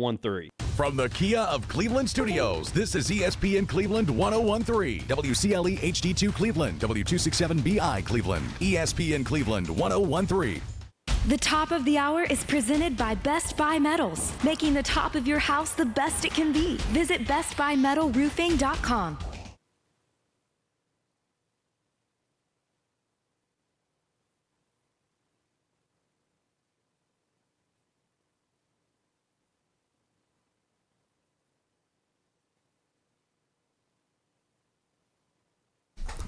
1013. From the Kia of Cleveland Studios, this is ESPN Cleveland 1013, WCLE HD2 Cleveland, W267BI Cleveland, ESPN Cleveland 1013. The top of the hour is presented by Best Buy Metals, making the top of your house the best it can be. Visit bestbuymetalroofing.com.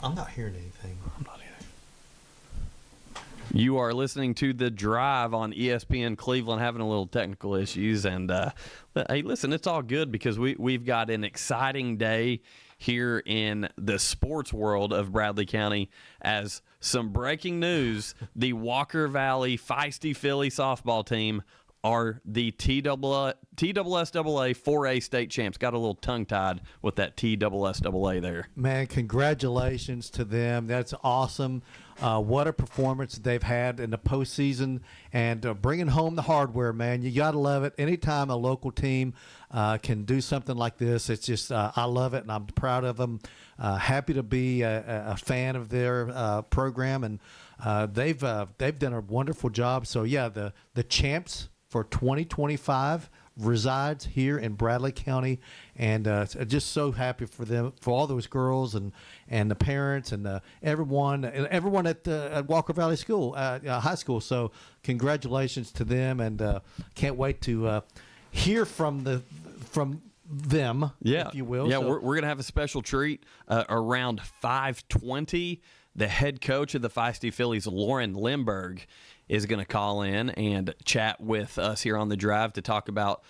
I'm not hearing anything. I'm not either. You are listening to The Drive on ESPN Cleveland, having a little technical issues. And, hey, listen, it's all good because we've got an exciting day here in the sports world of Bradley County as some breaking news. The Walker Valley Feisty Philly softball team are the TSSAA 4A state champs. Got a little tongue-tied with that TSSAA there. Man, congratulations to them. That's awesome. What a performance they've had in the postseason, and bringing home the hardware, man. You got to love it. Anytime a local team can do something like this, it's just I love it, and I'm proud of them. Happy to be a fan of their program, and they've done a wonderful job. So, yeah, the champs for 2025 resides here in Bradley County, and just so happy for them, for all those girls and the parents and everyone at Walker Valley School, high school. So congratulations to them, and can't wait to hear from them, if you will. Yeah, so, we're gonna have a special treat around 5:20. The head coach of the Feisty Phillies, Lauren Lindbergh, is going to call in and chat with us here on The Drive to talk about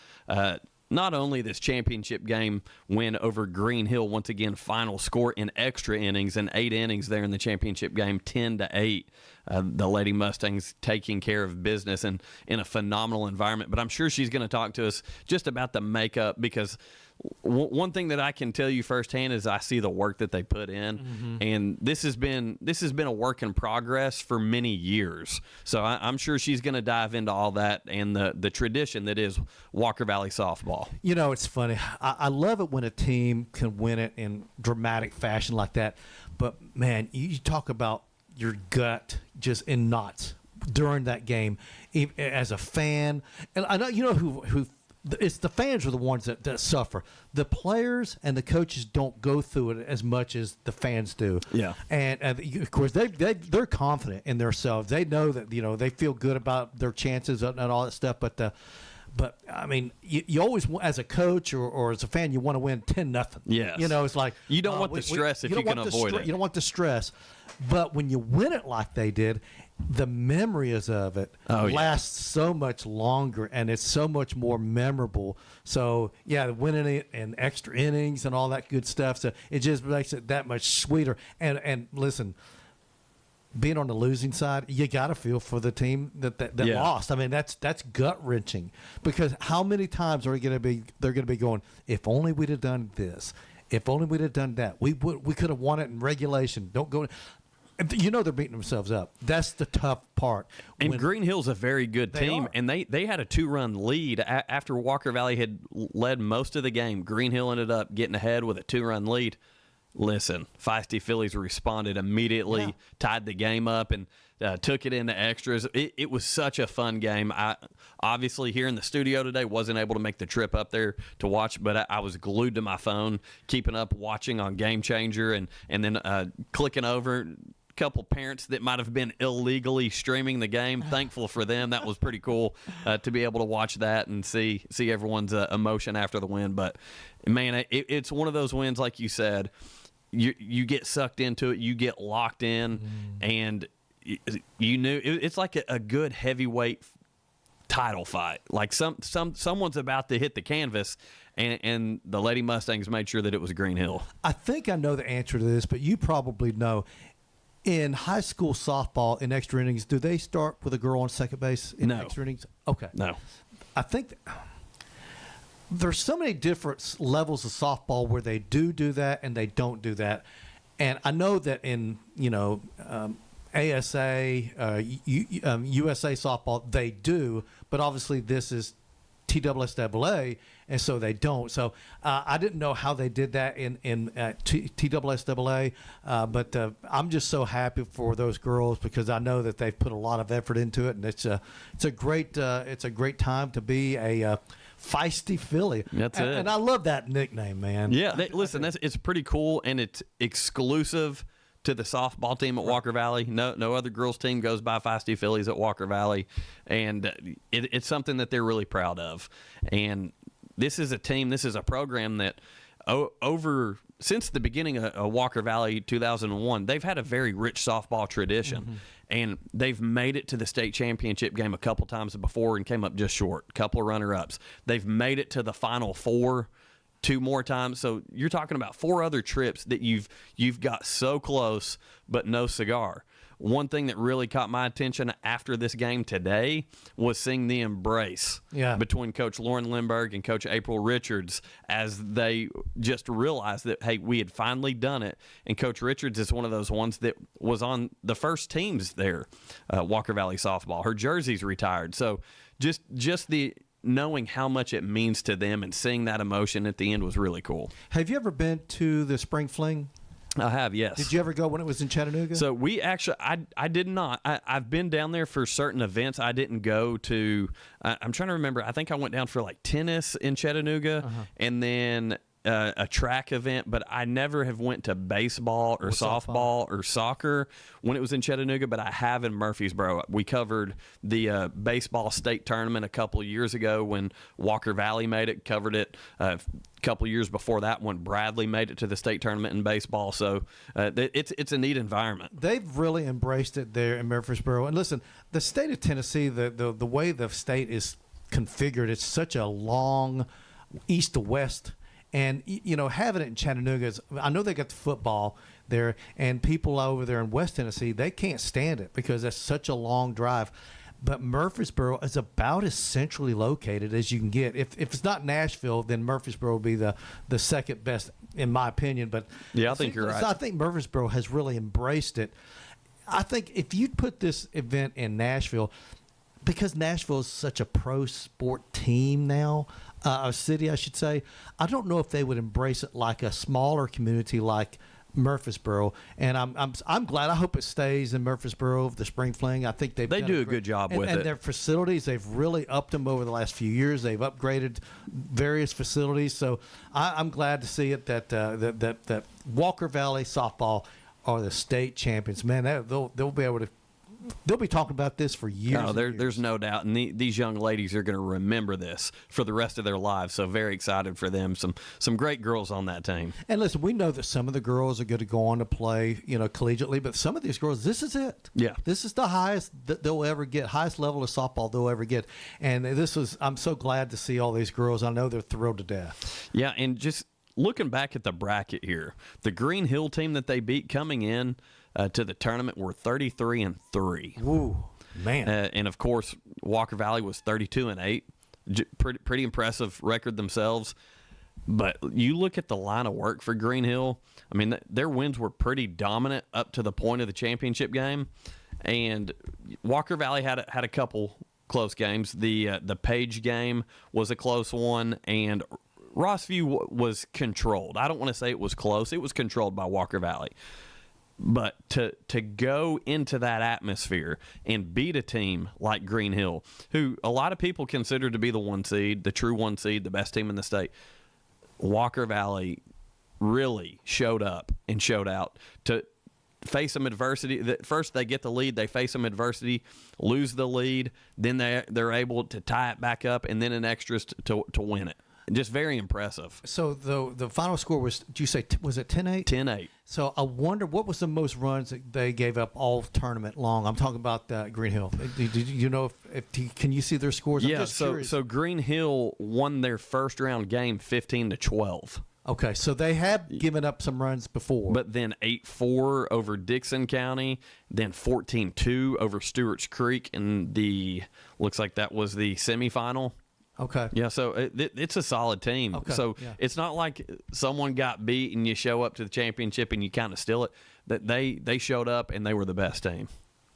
not only this championship game win over Green Hill, once again, final score in extra innings and 8 innings there in the championship game, 10-8. The Lady Mustangs taking care of business and in a phenomenal environment. But I'm sure she's going to talk to us just about the makeup, because one thing that I can tell you firsthand is I see the work that they put in, and this has been a work in progress for many years. So I'm sure she's going to dive into all that and the tradition that is Walker Valley softball. You know, it's funny. I love it when a team can win it in dramatic fashion like that. But, man, you talk about your gut just in knots during that game as a fan. And I know who it's the fans are the ones that suffer. The players and the coaches don't go through it as much as the fans do. Yeah. And of course, they're confident in themselves. They know that, they feel good about their chances and all that stuff. But I mean, you always, as a coach or as a fan, you want to win 10-0. Yes. It's like you don't want the stress if you can avoid it. You don't want the stress. But when you win it like they did, the memories of it lasts so much longer, and it's so much more memorable. So, yeah, winning it in extra innings and all that good stuff, so it just makes it that much sweeter. And listen, being on the losing side, you got to feel for the team that lost. I mean, that's gut wrenching, because how many times they're going to be going, if only we'd have done this, if only we'd have done that, we could have won it in regulation. Don't go. They're beating themselves up. That's the tough part. And Green Hill's a very good team, and they had a 2-run lead after Walker Valley had led most of the game. Green Hill ended up getting ahead with a 2-run lead. Listen, Feisty Phillies responded immediately, tied the game up, and took it into extras. It was such a fun game. I obviously here in the studio today wasn't able to make the trip up there to watch, but I was glued to my phone, keeping up, watching on Game Changer, and then clicking over. Couple parents that might have been illegally streaming the game. Thankful for them. That was pretty cool to be able to watch that and see everyone's emotion after the win. But, man, it's one of those wins, like you said, you get sucked into it, you get locked in, and you knew it's like a good heavyweight title fight. Like someone's about to hit the canvas, and the Lady Mustangs made sure that it was Green Hill. I think I know the answer to this, but you probably know. In high school softball, in extra innings, do they start with a girl on second base in extra innings? Okay. No. I think there's so many different levels of softball where they do that and they don't do that. And I know that in, ASA, USA softball, they do, but obviously this is TSSAA, and so they don't. So I didn't know how they did that in TSSAA, but I'm just so happy for those girls because I know that they've put a lot of effort into it, and it's a great time to be a feisty Philly. That's it. And I love that nickname, man. Yeah, listen, it's pretty cool, and it's exclusive to the softball team at Walker Valley. No other girls team goes by Feisty Phillies at Walker Valley, and it's something that they're really proud of. And this is a program that since the beginning of Walker Valley 2001, they've had a very rich softball tradition, and they've made it to the state championship game a couple times before and came up just short, couple of runner-ups. They've made it to the Final Four 2 more times. So you're talking about 4 other trips that you've got so close, but no cigar. One thing that really caught my attention after this game today was seeing the embrace between Coach Lauren Lindbergh and Coach April Richards as they just realized that, hey, we had finally done it. And Coach Richards is one of those ones that was on the first teams there, Walker Valley softball. Her jersey's retired. So just the knowing how much it means to them and seeing that emotion at the end was really cool. Have you ever been to the Spring Fling? I have, yes. Did you ever go when it was in Chattanooga? So we actually, I did not. I've been down there for certain events. I didn't go to, I'm trying to remember, I think I went down for like tennis in Chattanooga and then a track event, but I never have went to baseball or softball or soccer when it was in Chattanooga, but I have in Murfreesboro. We covered the baseball state tournament a couple of years ago when Walker Valley made it, covered it a couple of years before that when Bradley made it to the state tournament in baseball. So it's a neat environment. They've really embraced it there in Murfreesboro. And listen, the state of Tennessee, the way the state is configured, it's such a long east to west. And, having it in Chattanooga, I know they got the football there, and people over there in West Tennessee, they can't stand it because that's such a long drive. But Murfreesboro is about as centrally located as you can get. If it's not Nashville, then Murfreesboro will be the second best, in my opinion. But yeah, I think you're right. I think Murfreesboro has really embraced it. I think if you put this event in Nashville, because Nashville is such a pro sport team now, a city, I should say, I don't know if they would embrace it like a smaller community like Murfreesboro. And I'm glad. I hope it stays in Murfreesboro, the Spring Fling. I think they do a good job with it. And their facilities, they've really upped them over the last few years. They've upgraded various facilities. So I'm glad to see it that Walker Valley softball are the state champions. Man, they'll be able to. They'll be talking about this for years. No, there's no doubt. And these young ladies are going to remember this for the rest of their lives. So very excited for them. Some great girls on that team. And listen, we know that some of the girls are going to go on to play, collegiately. But some of these girls, this is it. Yeah. This is the highest that they'll ever get, highest level of softball they'll ever get. And I'm so glad to see all these girls. I know they're thrilled to death. Yeah, and just looking back at the bracket here, the Green Hill team that they beat coming in to the tournament were 33-3. Ooh, man! And of course, Walker Valley was 32-8. Pretty impressive record themselves. But you look at the line of work for Green Hill. I mean, their wins were pretty dominant up to the point of the championship game. And Walker Valley had a couple close games. The Page game was a close one, and Rossview was controlled. I don't want to say it was close. It was controlled by Walker Valley. But to go into that atmosphere and beat a team like Green Hill, who a lot of people consider to be the 1 seed, the true 1 seed, the best team in the state, Walker Valley really showed up and showed out to face some adversity. First, they get the lead. They face some adversity, lose the lead. Then they're able to tie it back up, and then in extras to win it. Just very impressive. So the final score was, did you say, was it 10-8? 10-8. So I wonder what was the most runs that they gave up all tournament long. I'm talking about Green Hill. Did you know can you see their scores? Yeah, so Green Hill won their first round game 15-12. Okay, so they have given up some runs before. But then 8-4 over Dixon County, then 14-2 over Stewart's Creek in looks like that was the semifinal. Okay. Yeah, so it's a solid team. Okay. So yeah. It's not like someone got beat and you show up to the championship and you kind of steal it. That they showed up and they were the best team.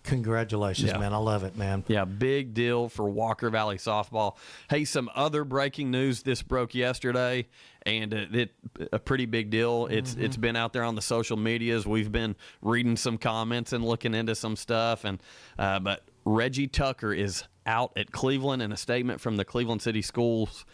Congratulations, man. I love it, man. Yeah, big deal for Walker Valley softball. Hey, some other breaking news. This broke yesterday, and a pretty big deal. It's been out there on the social medias. We've been reading some comments and looking into some stuff, and but Reggie Tucker is out at Cleveland. In a statement from the Cleveland City Schools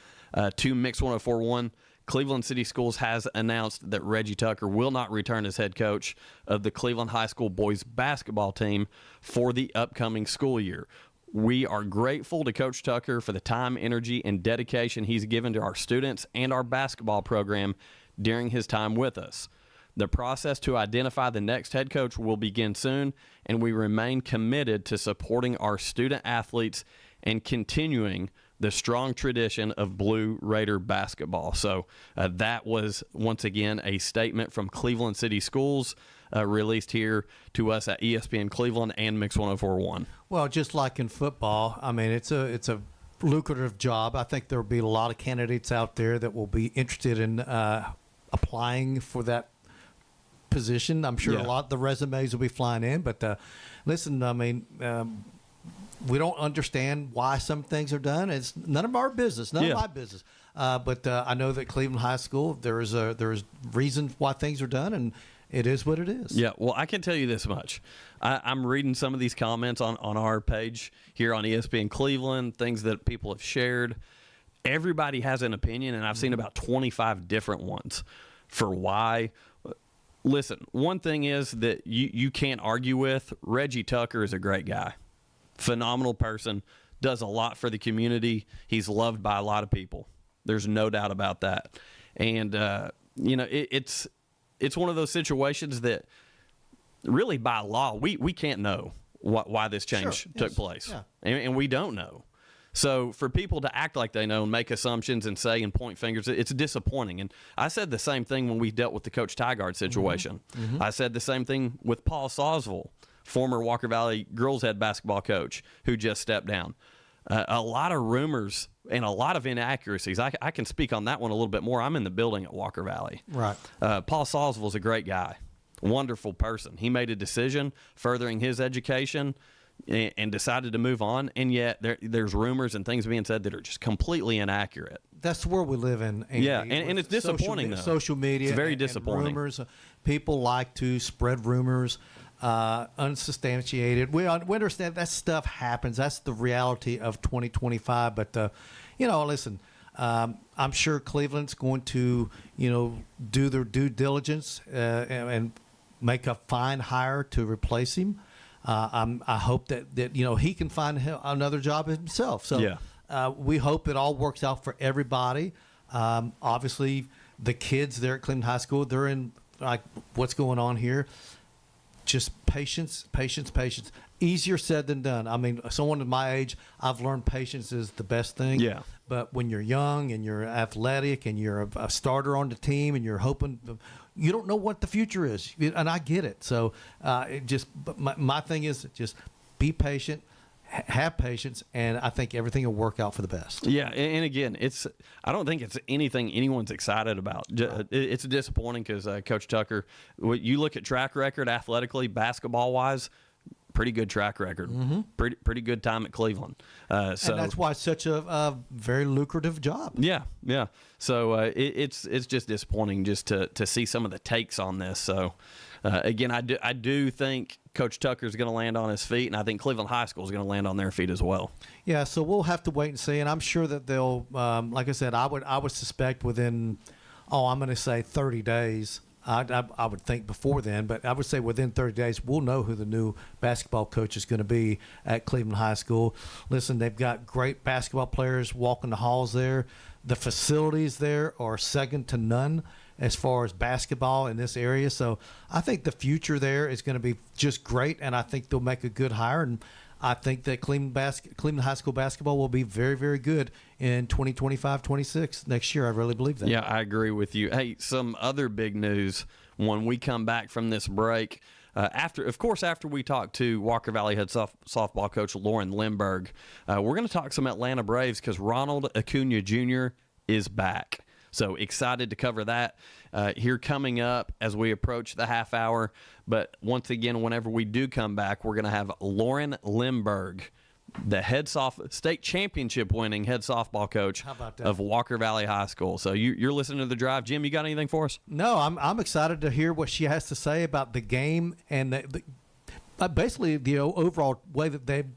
to Mix 104.1, Cleveland City Schools has announced that Reggie Tucker will not return as head coach of the Cleveland High School boys basketball team for the upcoming school year. We are grateful to Coach Tucker for the time, energy, and dedication he's given to our students and our basketball program during his time with us. The process to identify the next head coach will begin soon, and we remain committed to supporting our student athletes and continuing the strong tradition of Blue Raider basketball. So that was, once again, a statement from Cleveland City Schools released here to us at ESPN Cleveland and Mix 104.1. Well, just like in football, I mean, it's a lucrative job. I think there will be a lot of candidates out there that will be interested in applying for that position. I'm sure a lot of the resumes will be flying in. But listen, I mean, we don't understand why some things are done. It's none of our business, none of my business. But I know that Cleveland High School, there is reasons why things are done, and it is what it is. Yeah, well, I can tell you this much. I'm reading some of these comments on our page here on ESPN Cleveland, things that people have shared. Everybody has an opinion, and I've seen about 25 different ones for why. Listen, one thing is that you can't argue with. Reggie Tucker is a great guy. Phenomenal person, does a lot for the community. He's loved by a lot of people. There's no doubt about that. And, it's one of those situations that really by law, we can't know why this change took place. Yeah. And we don't know. So for people to act like they know and make assumptions and say and point fingers, it's disappointing. And I said the same thing when we dealt with the Coach Tygard situation. I said the same thing with Paul Sawsville, former Walker Valley girls head basketball coach who just stepped down. A lot of rumors and a lot of inaccuracies. I can speak on that one a little bit more. I'm in the building at Walker Valley. Right. Paul Sawsville is a great guy, wonderful person. He made a decision furthering his education and decided to move on, and yet there's rumors and things being said that are just completely inaccurate. That's where we live in. Andy. Yeah, and it's disappointing, though. Social media. It's very and disappointing. Rumors. People like to spread rumors. Unsubstantiated. We understand that stuff happens. That's the reality of 2025. But, listen, I'm sure Cleveland's going to, do their due diligence and make a fine hire to replace him. I hope that he can find another job himself. So we hope it all works out for everybody. Obviously, the kids there at Cleveland High School, they're in, like, what's going on here. Just patience. Easier said than done. I mean, someone of my age, I've learned patience is the best thing. Yeah. But when you're young and you're athletic and you're a starter on the team and you're hoping, you don't know what the future is. And I get it. So my thing is just be patient, have patience, and I think everything will work out for the best. Yeah, and again, I don't think it's anything anyone's excited about. It's disappointing because Coach Tucker, you look at track record athletically, basketball-wise, pretty good track record, pretty good time at Cleveland. So and that's why it's such a very lucrative job. Yeah. So it's just disappointing just to see some of the takes on this. So again, I do think Coach Tucker is going to land on his feet, and I think Cleveland High School is going to land on their feet as well. Yeah, so we'll have to wait and see, and I'm sure that they'll, like I said, I would suspect within, I'm going to say 30 days. I would think before then, but I would say within 30 days, we'll know who the new basketball coach is going to be at Cleveland High School. Listen, they've got great basketball players walking the halls there. The facilities there are second to none as far as basketball in this area. So I think the future there is going to be just great, and I think they'll make a good hire. And I think that Cleveland High School basketball will be very, very good in 2025-26 next year. I really believe that. Yeah, I agree with you. Hey, some other big news when we come back from this break. After we talk to Walker Valley head softball coach Lauren Lindbergh, we're going to talk some Atlanta Braves because Ronald Acuna Jr. is back. So excited to cover that here coming up as we approach the half hour. But once again, whenever we do come back, we're going to have Lauren Lindbergh, the state championship winning head softball coach of Walker Valley High School. So you're listening to The Drive. Jim, you got anything for us? No, I'm excited to hear what she has to say about the game and basically the overall way that they've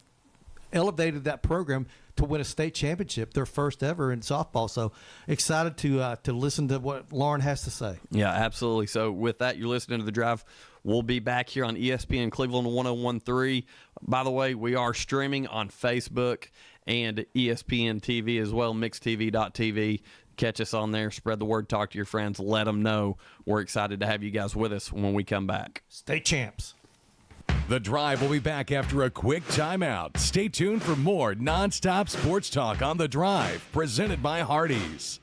elevated that program to win a state championship, their first ever in softball. So excited to listen to what Lauren has to say. Yeah, absolutely. So with that, you're listening to The Drive. We'll be back here on ESPN Cleveland 101.3. By the way, we are streaming on Facebook and ESPN TV as well, mixtv.tv. Catch us on there. Spread the word. Talk to your friends. Let them know. We're excited to have you guys with us when we come back. State champs. The Drive will be back after a quick timeout. Stay tuned for more nonstop sports talk on The Drive, presented by Hardees.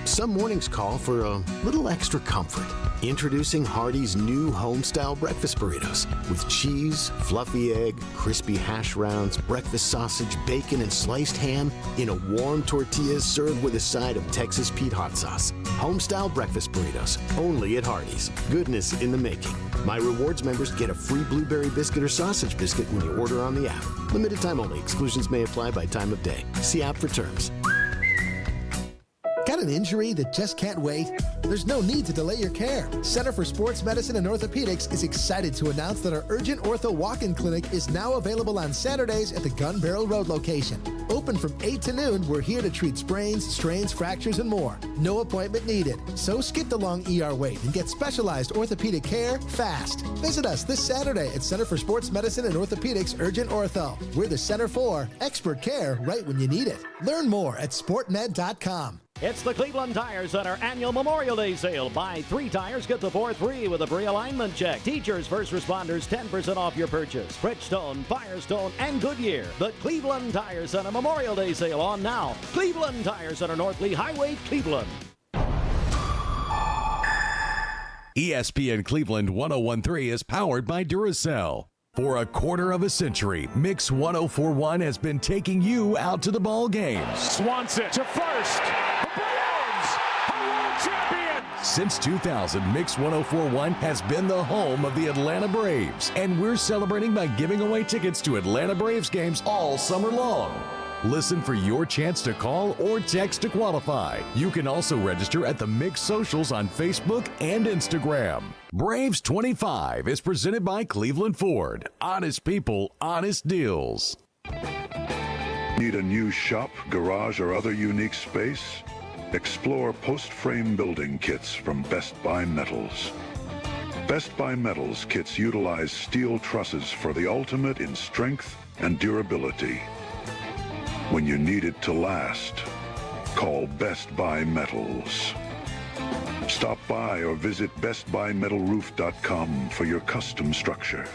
Some mornings call for a little extra comfort. Introducing Hardee's new home-style breakfast burritos with cheese, fluffy egg, crispy hash browns, breakfast sausage, bacon, and sliced ham in a warm tortilla served with a side of Texas Pete hot sauce. Home-style breakfast burritos, only at Hardee's. Goodness in the making. My Rewards members get a free blueberry biscuit or sausage biscuit when you order on the app. Limited time only. Exclusions may apply by time of day. See app for terms. Got an injury that just can't wait? There's no need to delay your care. Center for Sports Medicine and Orthopedics is excited to announce that our Urgent Ortho Walk-In Clinic is now available on Saturdays at the Gun Barrel Road location. Open from 8 to noon, we're here to treat sprains, strains, fractures, and more. No appointment needed. So skip the long ER wait and get specialized orthopedic care fast. Visit us this Saturday at Center for Sports Medicine and Orthopedics Urgent Ortho. We're the center for expert care right when you need it. Learn more at sportmed.com. It's the Cleveland Tire Center annual Memorial Day sale. Buy 3 tires, get the 4th free with a free alignment check. Teachers, first responders, 10% off your purchase. Bridgestone, Firestone, and Goodyear. The Cleveland Tire Center Memorial Day sale on now. Cleveland Tire Center, North Lee Highway, Cleveland. ESPN Cleveland 101.3 is powered by Duracell. For a quarter of a century, Mix 104.1 has been taking you out to the ball game. Swanson to first. The Braves are world champions. Since 2000, Mix 104.1 has been the home of the Atlanta Braves, and we're celebrating by giving away tickets to Atlanta Braves games all summer long. Listen for your chance to call or text to qualify. You can also register at the Mix socials on Facebook and Instagram. Braves 25 is presented by Cleveland Ford. Honest people, honest deals. Need a new shop, garage, or other unique space? Explore post-frame building kits from Best Buy Metals. Best Buy Metals kits utilize steel trusses for the ultimate in strength and durability. When you need it to last, call Best Buy Metals. Stop by or visit bestbuymetalroof.com for your custom structure.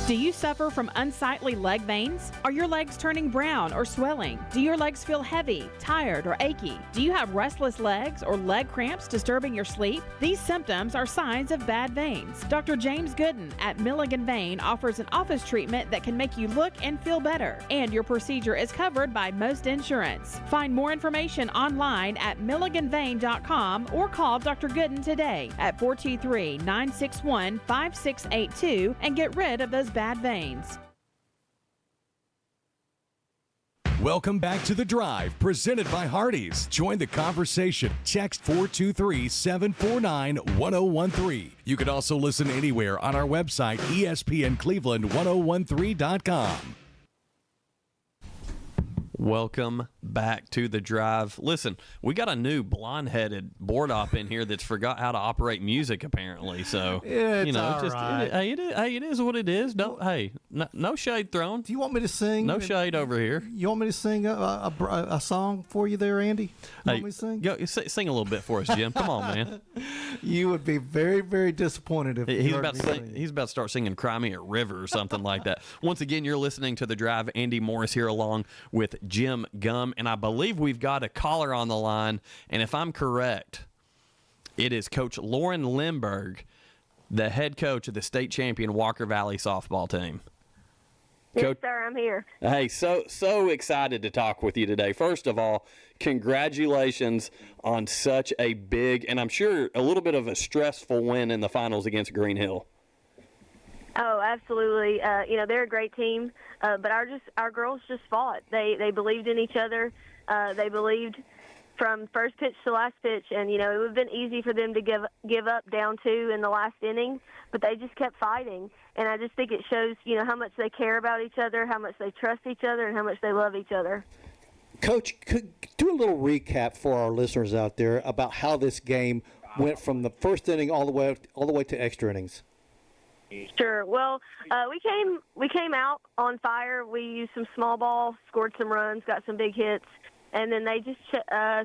Do you suffer from unsightly leg veins? Are your legs turning brown or swelling? Do your legs feel heavy, tired, or achy? Do you have restless legs or leg cramps disturbing your sleep? These symptoms are signs of bad veins. Dr. James Gooden at Milligan Vein offers an office treatment that can make you look and feel better, and your procedure is covered by most insurance. Find more information online at milliganvein.com or call Dr. Gooden today at 423-961-5682 and get rid of those bad veins. Welcome back to The Drive, presented by Hardees. Join the conversation. Text 423-749-1013. You can also listen anywhere on our website, ESPNCleveland1013.com. Welcome back to The Drive. Listen, we got a new blonde-headed board op in here that's forgot how to operate music, apparently. So, It's you know, all just right. it is what it is. No shade thrown. Do you want me to sing? No shade over here. You want me to sing a song for you there, Andy? You want me to sing? Go, sing a little bit for us, Jim. Come on, man. You would be very, very disappointed if He's you about heard me sing. he's about to start singing "Cry Me a River" or something like that. Once again, you're listening to The Drive. Andy Morris here, along with Jim Gum, and I believe we've got a caller on the line. And if I'm correct, it is Coach Lauren Lindbergh, the head coach of the state champion Walker Valley softball team. Yes, sir, I'm here. Hey, so excited to talk with you today. First of all, congratulations on such a big, and I'm sure a little bit of a stressful win in the finals against Green Hill. Oh, absolutely. They're a great team, but our girls just fought. They believed in each other. They believed from first pitch to last pitch, and it would have been easy for them to give up down 2 in the last inning, but they just kept fighting. And I just think it shows, how much they care about each other, how much they trust each other, and how much they love each other. Coach, could do a little recap for our listeners out there about how this game went from the first inning all the way to extra innings. Sure. Well, we came out on fire. We used some small ball, scored some runs, got some big hits, and then they just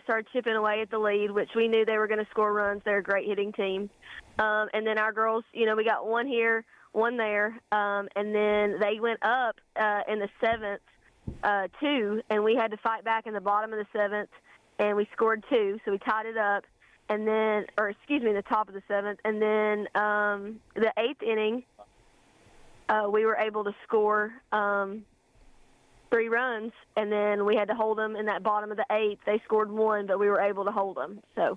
started chipping away at the lead, which we knew they were going to score runs. They're a great hitting team. And then our girls, we got one here, one there, and then they went up in the 7th, 2, and we had to fight back in the bottom of the 7th, and we scored 2, so we tied it up. And then, the top of the 7th, and then the 8th inning, we were able to score 3 runs, and then we had to hold them in that bottom of the 8th. They scored 1, but we were able to hold them. So,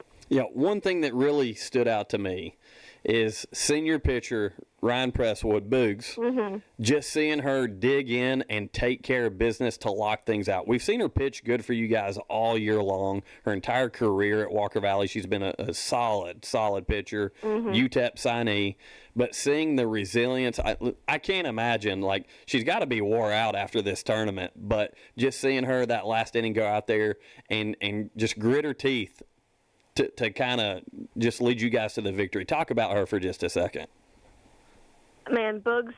one thing that really stood out to me is senior pitcher Ryan Presswood, Boogs, just seeing her dig in and take care of business to lock things out. We've seen her pitch good for you guys all year long. Her entire career at Walker Valley, she's been a solid pitcher, UTEP signee. But seeing the resilience, I can't imagine, she's got to be wore out after this tournament. But just seeing her that last inning go out there and just grit her teeth to kind of just lead you guys to the victory. Talk about her for just a second. Man, Boogs,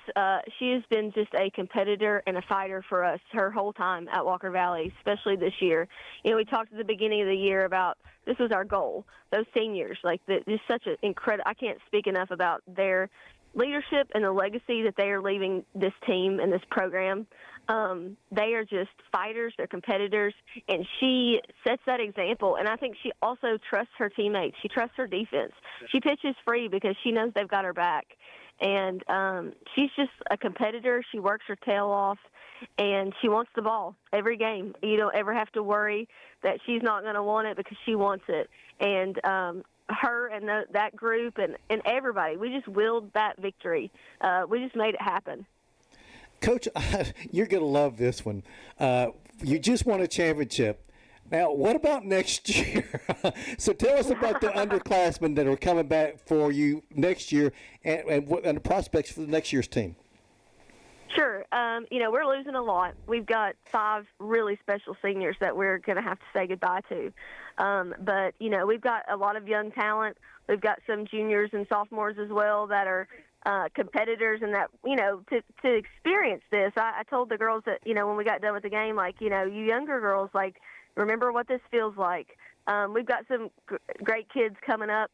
she has been just a competitor and a fighter for us her whole time at Walker Valley, especially this year. We talked at the beginning of the year about this was our goal, those seniors. Just such an incredible – I can't speak enough about their leadership and the legacy that they are leaving this team and this program. They are just fighters. They're competitors, and she sets that example. And I think she also trusts her teammates. She trusts her defense. She pitches free because she knows they've got her back. And she's just a competitor. She works her tail off, and she wants the ball every game. You don't ever have to worry that she's not going to want it because she wants it. And her and that group and everybody, we just willed that victory. We just made it happen. Coach, you're going to love this one. You just won a championship. Now, what about next year? So tell us about the underclassmen that are coming back for you next year and the prospects for the next year's team. Sure. We're losing a lot. We've got 5 really special seniors that we're going to have to say goodbye to. But we've got a lot of young talent. We've got some juniors and sophomores as well that are competitors, and that, to experience this, I told the girls that, when we got done with the game, you younger girls, remember what this feels like. We've got some great kids coming up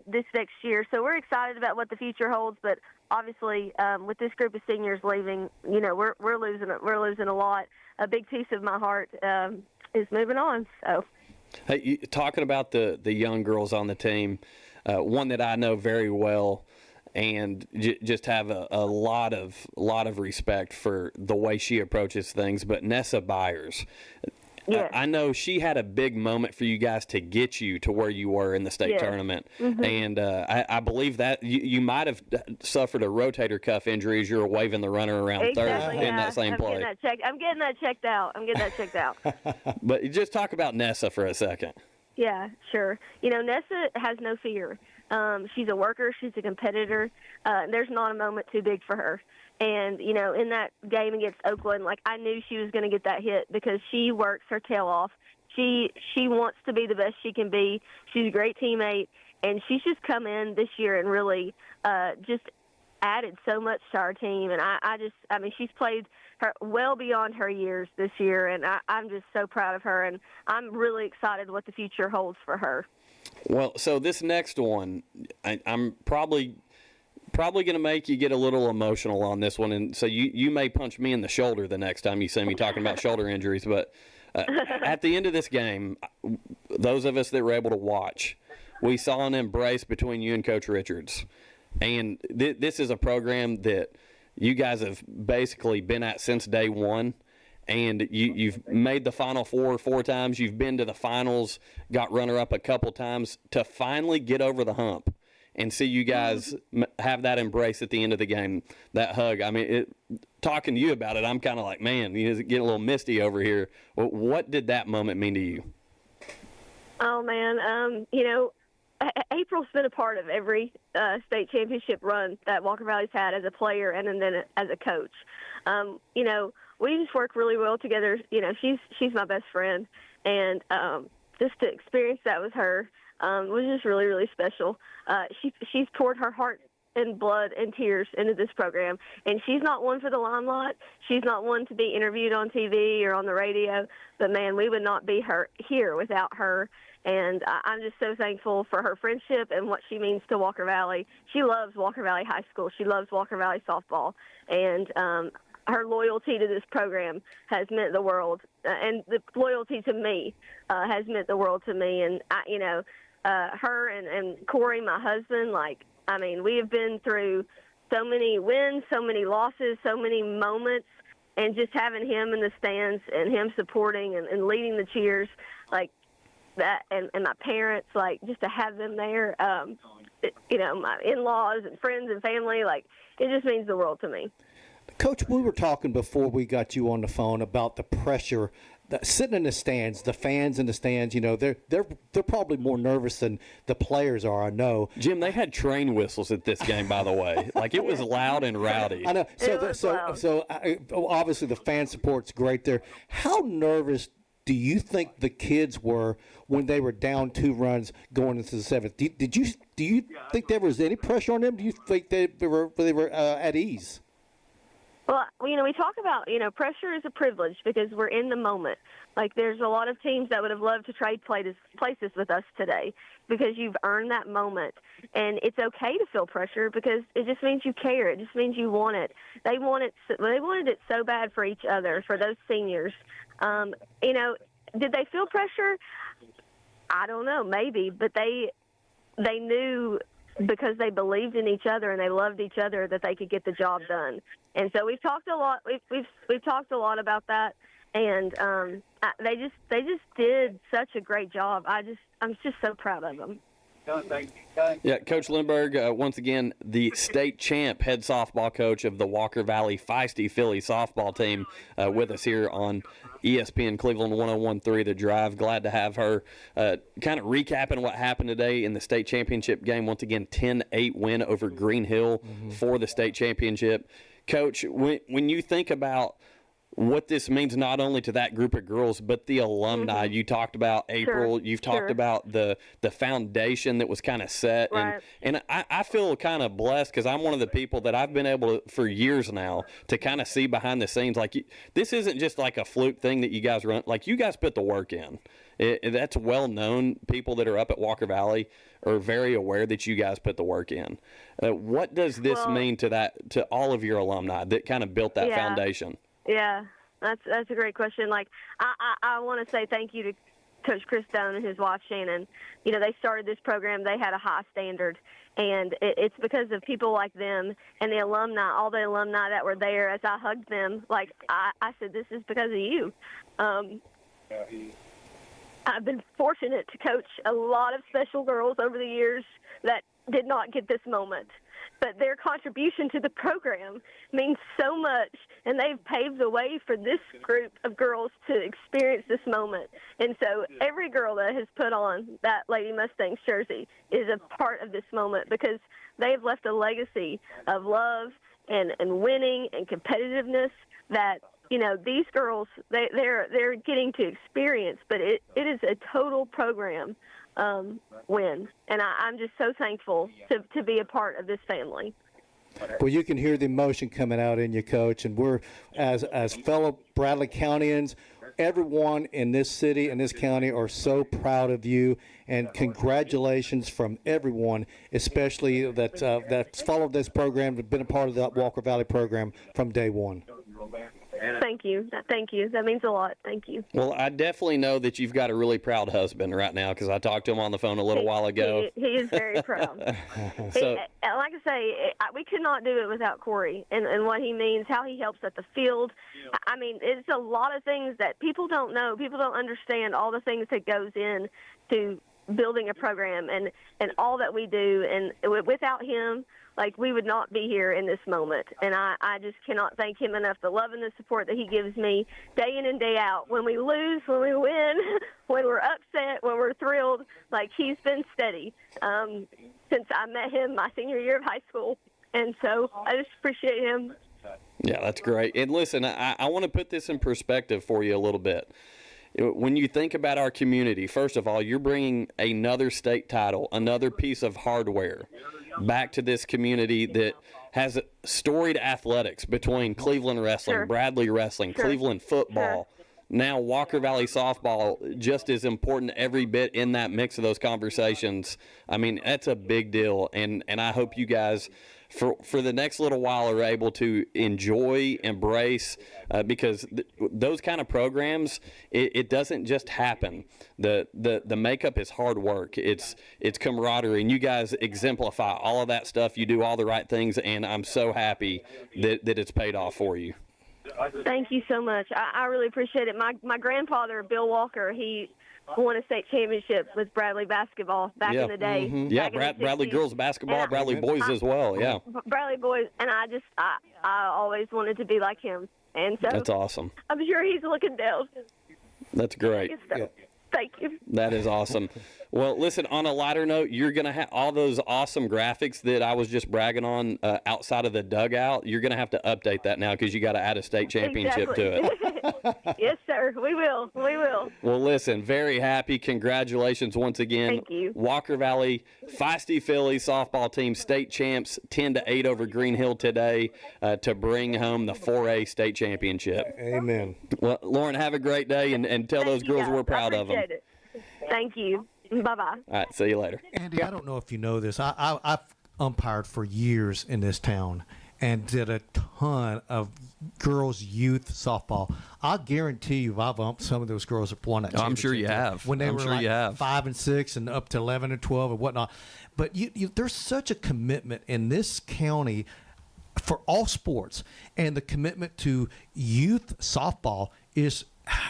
this next year, so we're excited about what the future holds. But obviously, with this group of seniors leaving, we're losing a lot. A big piece of my heart is moving on. So, hey, talking about the young girls on the team, one that I know very well, and just have a lot of respect for the way she approaches things. But Nessa Byers. Yes. I know she had a big moment for you guys to get you to where you were in the state tournament. And I believe that you might have suffered a rotator cuff injury as you were waving the runner around third in that same play. I'm getting that checked out. But just talk about Nessa for a second. Yeah, sure. Nessa has no fear. She's a worker. She's a competitor. There's not a moment too big for her. And, in that game against Oakland, I knew she was going to get that hit because she works her tail off. She wants to be the best she can be. She's a great teammate, and she's just come in this year and really just added so much to our team. And I mean, she's played her well beyond her years this year, and I'm just so proud of her, and I'm really excited what the future holds for her. Well, so this next one, I'm probably going to make you get a little emotional on this one, and so you may punch me in the shoulder the next time you see me talking about shoulder injuries. But at the end of this game, those of us that were able to watch, we saw an embrace between you and Coach Richards. And this is a program that you guys have basically been at since day one. And you've made the Final Four times. You've been to the finals, got runner-up a couple times. To finally get over the hump and see you guys have that embrace at the end of the game, that hug. I mean, talking to you about it, I'm kind of like, man, you know, getting a little misty over here. What did that moment mean to you? Oh, man, you know, April's been a part of every state championship run that Walker Valley's had as a player and then as a coach. You know, we just work really well together. You know, she's my best friend, and just to experience that with her was just really, really special. She's poured her heart and blood and tears into this program, and she's not one for the limelight. She's not one to be interviewed on TV or on the radio, but, man, we would not be here without her. And I'm just so thankful for her friendship and what she means to Walker Valley. She loves Walker Valley High School. She loves Walker Valley softball. And her loyalty to this program has meant the world. And the loyalty to me has meant the world to me. And, you know, her and Corey, my husband, like, I mean, we have been through so many wins, so many losses, so many moments. And just having him in the stands and him supporting and leading the cheers, like, that and my parents, like, just to have them there, you know, my in-laws and friends and family, like, it just means the world to me. Coach, we were talking before we got you on the phone about the pressure that sitting in the stands, the fans in the stands. You know, they're probably more nervous than the players are. I know. Jim, they had train whistles at this game, by the way. Like, it was loud and rowdy. I know. So obviously the fan support's great there. How nervous do you think the kids were when they were down 2 runs going into the 7th? Do you think there was any pressure on them? Do you think they were at ease? Well, you know, we talk about, you know, pressure is a privilege because we're in the moment. Like, there's a lot of teams that would have loved to trade places with us today because you've earned that moment. And it's okay to feel pressure because it just means you care. It just means you want it. They wanted it so bad for each other, for those seniors. You know, did they feel pressure? I don't know, maybe, but they knew because they believed in each other and they loved each other that they could get the job done. And so we've talked a lot. We've talked a lot about that, and they just did such a great job. I'm just so proud of them. Yeah, Coach Lindbergh, once again, the state champ head softball coach of the Walker Valley Feisty Philly softball team with us here on ESPN Cleveland 101.3 The Drive. Glad to have her kind of recapping what happened today in the state championship game. Once again, 10-8 win over Green Hill for the state championship. Coach, when you think about what this means not only to that group of girls, but the alumni. You talked about April. You've talked about the foundation that was kind of set. Right. And I feel kind of blessed because I'm one of the people that I've been able to, for years now, to kind of see behind the scenes. Like, this isn't just like a fluke thing that you guys run. Like, you guys put the work in. That's well known. People that are up at Walker Valley are very aware that you guys put the work in. What does this mean to all of your alumni that kind of built that foundation? Yeah, that's a great question. Like, I want to say thank you to Coach Chris Stone and his wife Shannon. You know, they started this program. They had a high standard, and it's because of people like them and the alumni, all the alumni that were there. As I hugged them, like I said, this is because of you. I've been fortunate to coach a lot of special girls over the years that did not get this moment. But their contribution to the program means so much, and they've paved the way for this group of girls to experience this moment. And so every girl that has put on that Lady Mustangs jersey is a part of this moment because they've left a legacy of love and winning and competitiveness that, you know, these girls, they're getting to experience, but it is a total program win. And I'm just so thankful to be a part of this family. Well, you can hear the emotion coming out in you, Coach, and we're, as fellow Bradley Countyans, everyone in this city and this county are so proud of you, and congratulations from everyone, especially that's followed this program, been a part of the Walker Valley program from day one. Thank you. That means a lot. Thank you. Well, I definitely know that you've got a really proud husband right now because I talked to him on the phone a little while ago. He is very proud. So, like I say, we could not do it without Corey and what he means, how he helps at the field. I mean, it's a lot of things that people don't know. People don't understand all the things that goes in to building a program and all that we do. And without him, like, we would not be here in this moment. And I just cannot thank him enough. The love and the support that he gives me day in and day out. When we lose, when we win, when we're upset, when we're thrilled, like, he's been steady since I met him my senior year of high school. And so I just appreciate him. Yeah, that's great. And listen, I want to put this in perspective for you a little bit. When you think about our community, first of all, you're bringing another state title, another piece of hardware back to this community that has storied athletics between Cleveland wrestling, Sure. Bradley wrestling, Sure. Cleveland football. Now Walker Valley softball, just as important every bit in that mix of those conversations. I mean, that's a big deal, and I hope you guys for the next little while are able to enjoy, embrace, because those kind of programs, it doesn't just happen. The makeup is hard work. It's camaraderie, and you guys exemplify all of that stuff. You do all the right things, and I'm so happy that it's paid off for you. Thank you so much. I really appreciate it. My grandfather, Bill Walker, he won a state championship with Bradley basketball back in the day. Mm-hmm. Yeah, back in the Bradley 60s. girls basketball, And Bradley boys as well. Yeah, Bradley boys, and I always wanted to be like him. And so that's awesome. I'm sure he's looking down. That's great. So, thank you. That is awesome. Well, listen, on a lighter note, you're going to have all those awesome graphics that I was just bragging on outside of the dugout. You're going to have to update that now because you got to add a state championship to it. Yes, sir. We will. Well, listen, very happy. Congratulations once again. Thank you. Walker Valley Feisty Phillies softball team state champs 10-8 over Green Hill today to bring home the 4A state championship. Amen. Well, Lauren, have a great day and tell those girls we're proud of them. Appreciate it. Thank you. Bye-bye. All right, see you later. Andy, I don't know if you know this. I've umpired for years in this town and did a ton of girls' youth softball. I guarantee you I've umped some of those girls that won that I'm sure you championship have. when they I'm were sure like you have. 5 and 6 and up to 11 and 12 and whatnot. But there's such a commitment in this county for all sports, and the commitment to youth softball is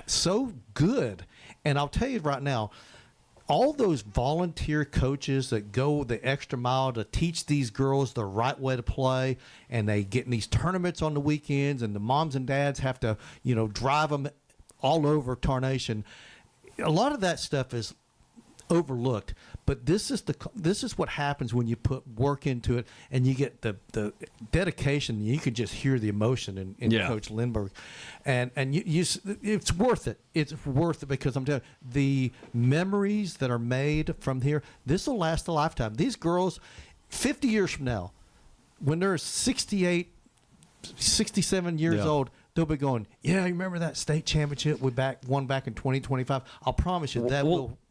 so good. And I'll tell you right now, all those volunteer coaches that go the extra mile to teach these girls the right way to play, and they get in these tournaments on the weekends, and the moms and dads have to, drive them all over Tarnation. A lot of that stuff is overlooked, but this is what happens when you put work into it and you get the dedication. You can just hear the emotion in Coach Lindbergh, and it's worth it. It's worth it because I'm telling you, the memories that are made from here, this will last a lifetime. These girls, 50 years from now, when they're 68, 67 years old, they'll be going, yeah, you remember that state championship we won back in 2025? I'll promise you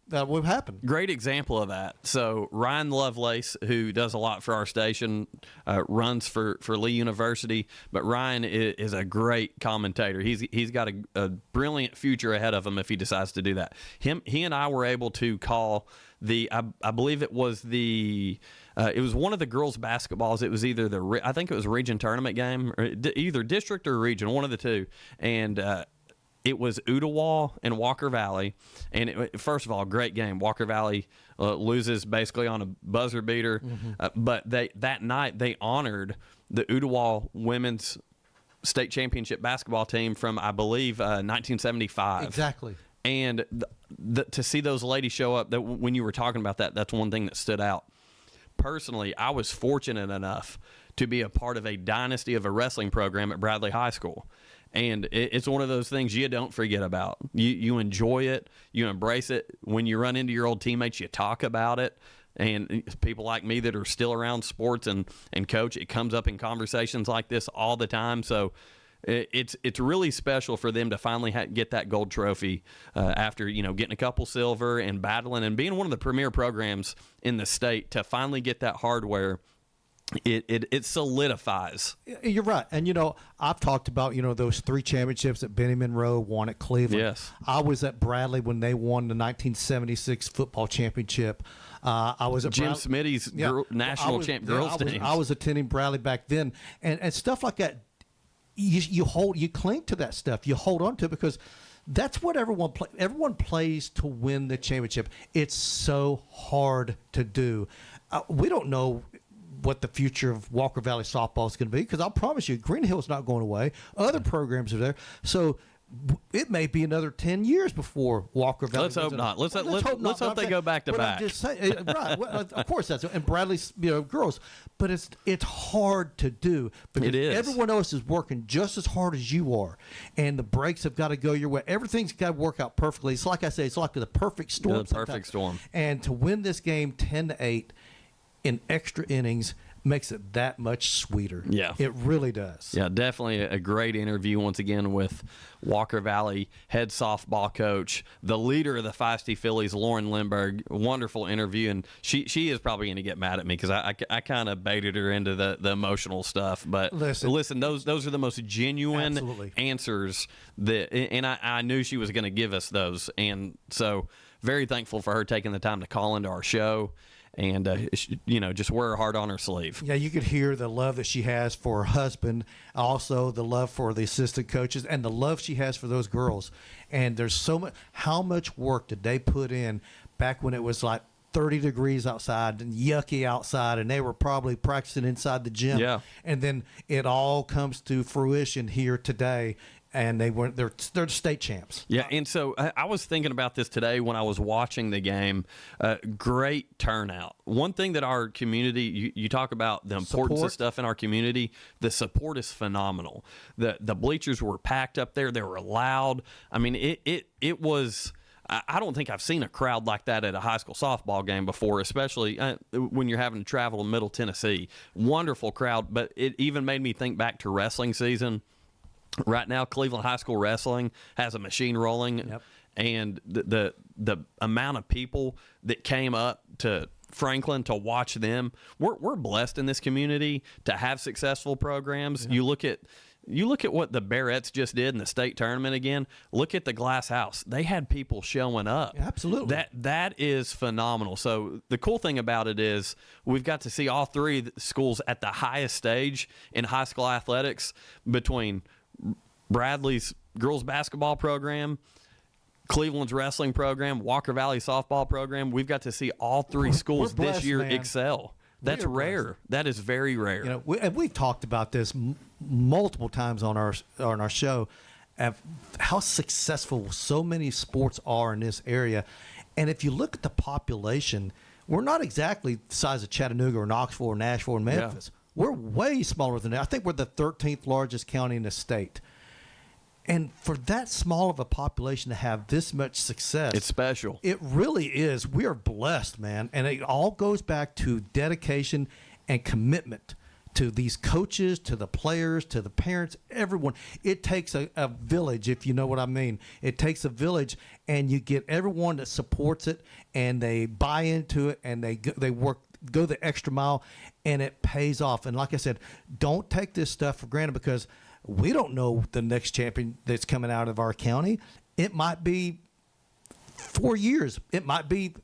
that will happen. Great example of that. So Ryan Lovelace, who does a lot for our station, runs for Lee University, but Ryan is a great commentator. He's got a brilliant future ahead of him if he decides to do that. He and I were able to call I believe it was it was one of the girls' basketballs. It was either I think it was a region tournament game, or either district or region, one of the two, and it was Ottawa and Walker Valley, and first of all, great game. Walker Valley loses basically on a buzzer beater, but that night they honored the Ottawa women's state championship basketball team from, I believe, 1975. Exactly. And to see those ladies show up, when you were talking about that's one thing that stood out. Personally, I was fortunate enough to be a part of a dynasty of a wrestling program at Bradley High School. And it's one of those things you don't forget about. You enjoy it. You embrace it. When you run into your old teammates, you talk about it. And people like me that are still around sports and coach, it comes up in conversations like this all the time. So it's really special for them to finally get that gold trophy after getting a couple silver and battling and being one of the premier programs in the state, to finally get that hardware it solidifies. You're right. And, I've talked about, those 3 championships that Benny Monroe won at Cleveland. Yes. I was at Bradley when they won the 1976 football championship. I was at Jim Smitty's national champ girls team. I was attending Bradley back then. And stuff like that, you cling to that stuff. You hold on to it because that's what everyone plays to win the championship. It's so hard to do. We don't know what the future of Walker Valley softball is going to be because I'll promise you, Green Hill's not going away. Other programs are there. So it may be another 10 years before Walker Valley. Let's hope not. Let's hope they go back to back. I'm just saying, right? Well, of course that's and Bradley's girls, but it's hard to do because it is. Everyone else is working just as hard as you are, and the breaks have got to go your way. Everything's got to work out perfectly. It's like I say, it's like the perfect storm. The perfect storm. And to win this game 10-8 in extra innings makes it that much sweeter. Yeah. It really does. Yeah, definitely a great interview once again with Walker Valley head softball coach, the leader of the Feisty Phillies, Lauren Lindbergh. Wonderful interview, and she is probably going to get mad at me because I kind of baited her into the emotional stuff. But listen, those are the most genuine answers and I knew she was going to give us those, and so very thankful for her taking the time to call into our show. And, just wear her heart on her sleeve. Yeah, you could hear the love that she has for her husband, also the love for the assistant coaches, and the love she has for those girls. And there's so much. How much work did they put in back when it was like 30 degrees outside and yucky outside, and they were probably practicing inside the gym. Yeah. And then it all comes to fruition here today. And they're state champs. Yeah, and so I was thinking about this today when I was watching the game. Great turnout. One thing that our community, you talk about the importance of stuff in our community, the support is phenomenal. The bleachers were packed up there. They were loud. I mean, it was. I don't think I've seen a crowd like that at a high school softball game before, especially when you're having to travel to Middle Tennessee. Wonderful crowd, but it even made me think back to wrestling season. Right now, Cleveland High School Wrestling has a machine rolling, and the amount of people that came up to Franklin to watch them, we're blessed in this community to have successful programs. Yeah. You look at what the Barretts just did in the state tournament again. Look at the Glass House; they had people showing up. Absolutely, that is phenomenal. So the cool thing about it is we've got to see all 3 schools at the highest stage in high school athletics between Bradley's girls basketball program, Cleveland's wrestling program, Walker Valley softball program. We've got to see all 3 schools blessed, this year man. Excel. That's rare. Blessed. That is very rare. We've talked about this multiple times on our show, of how successful so many sports are in this area. And if you look at the population, we're not exactly the size of Chattanooga or Knoxville or Nashville or Memphis. Yeah. We're way smaller than that. I think we're the 13th largest county in the state. And for that small of a population to have this much success, it's special. It really is. We are blessed, man. And it all goes back to dedication and commitment to these coaches, to the players, to the parents, everyone. It takes a village, if you know what I mean. It takes a village, and you get everyone that supports it, and they buy into it, and they go the extra mile, and it pays off. And like I said, don't take this stuff for granted because we don't know the next champion that's coming out of our county. It might be 4 years. It might be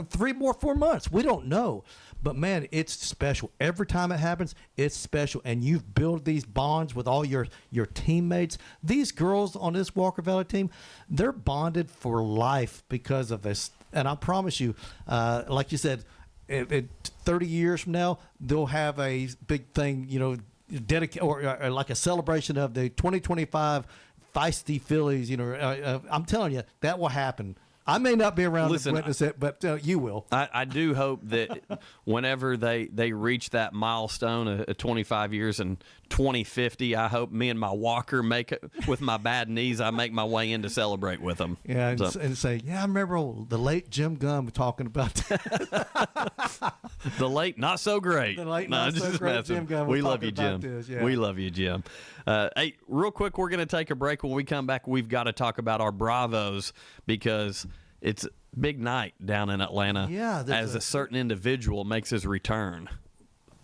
4 months. We don't know. But, man, it's special. Every time it happens, it's special. And you've built these bonds with all your teammates. These girls on this Walker Valley team, they're bonded for life because of this. And I promise you, like you said, 30 years from now, they'll have a big thing, dedicate or like a celebration of the 2025 Feisty Phillies. I'm telling you, that will happen. I may not be around to witness it, but you will. I do hope that whenever they reach that milestone of 25 years in 2050, I hope me and my walker make it with my bad knees. I make my way in to celebrate with them. Yeah, and say, I remember the late Jim Gunn talking about that. The late, not so great. The late, not so great Jim Gunn. We love you, Jim. Yeah. We love you, Jim. Hey, real quick, we're going to take a break. When we come back, we've got to talk about our Bravos because it's a big night down in Atlanta as a certain individual makes his return.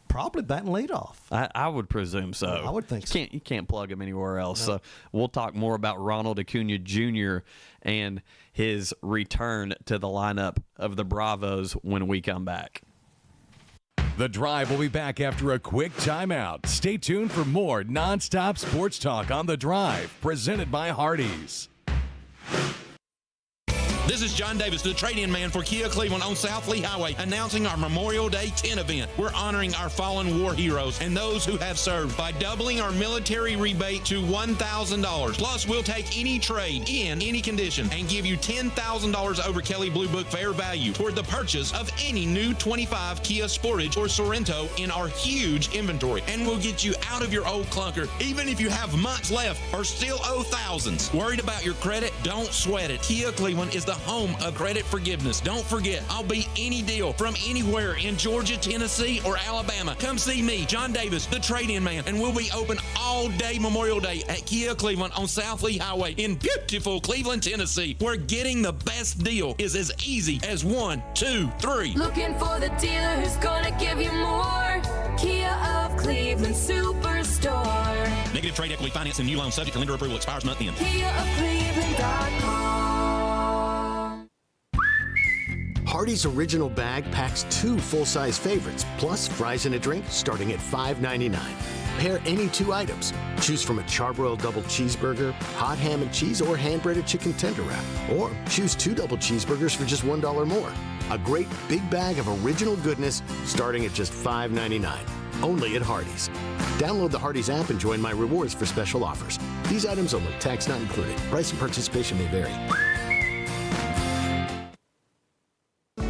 probably batting leadoff. I would presume so. I would think so. You can't plug him anywhere else. No. So we'll talk more about Ronald Acuna Jr. and his return to the lineup of the Bravos when we come back. The Drive will be back after a quick timeout. Stay tuned for more nonstop sports talk on The Drive, presented by Hardees. This is John Davis, the trade-in man for Kia Cleveland on South Lee Highway, announcing our Memorial Day 10 event. We're honoring our fallen war heroes and those who have served by doubling our military rebate to $1,000. Plus, we'll take any trade in any condition and give you $10,000 over Kelley Blue Book fair value toward the purchase of any new 25 Kia Sportage or Sorrento in our huge inventory. And we'll get you out of your old clunker, even if you have months left or still owe thousands. Worried about your credit? Don't sweat it. Kia Cleveland is the home of credit forgiveness. Don't forget, I'll beat any deal from anywhere in Georgia, Tennessee, or Alabama. Come see me, John Davis, the trade-in man, and we'll be open all day Memorial Day at Kia Cleveland on South Lee Highway in beautiful Cleveland, Tennessee, where getting the best deal is as easy as 1, 2, 3. Looking for the dealer who's gonna give you more. Kia of Cleveland Superstore. Negative trade equity finance and new loan subject to lender approval expires month end. KiaofCleveland.com. Hardee's original bag packs 2 full-size favorites, plus fries and a drink starting at $5.99. Pair any 2 items. Choose from a charbroiled double cheeseburger, hot ham and cheese, or hand-breaded chicken tender wrap. Or choose 2 double cheeseburgers for just $1 more. A great big bag of original goodness starting at just $5.99. Only at Hardee's. Download the Hardee's app and join my rewards for special offers. These items only, tax not included. Price and participation may vary.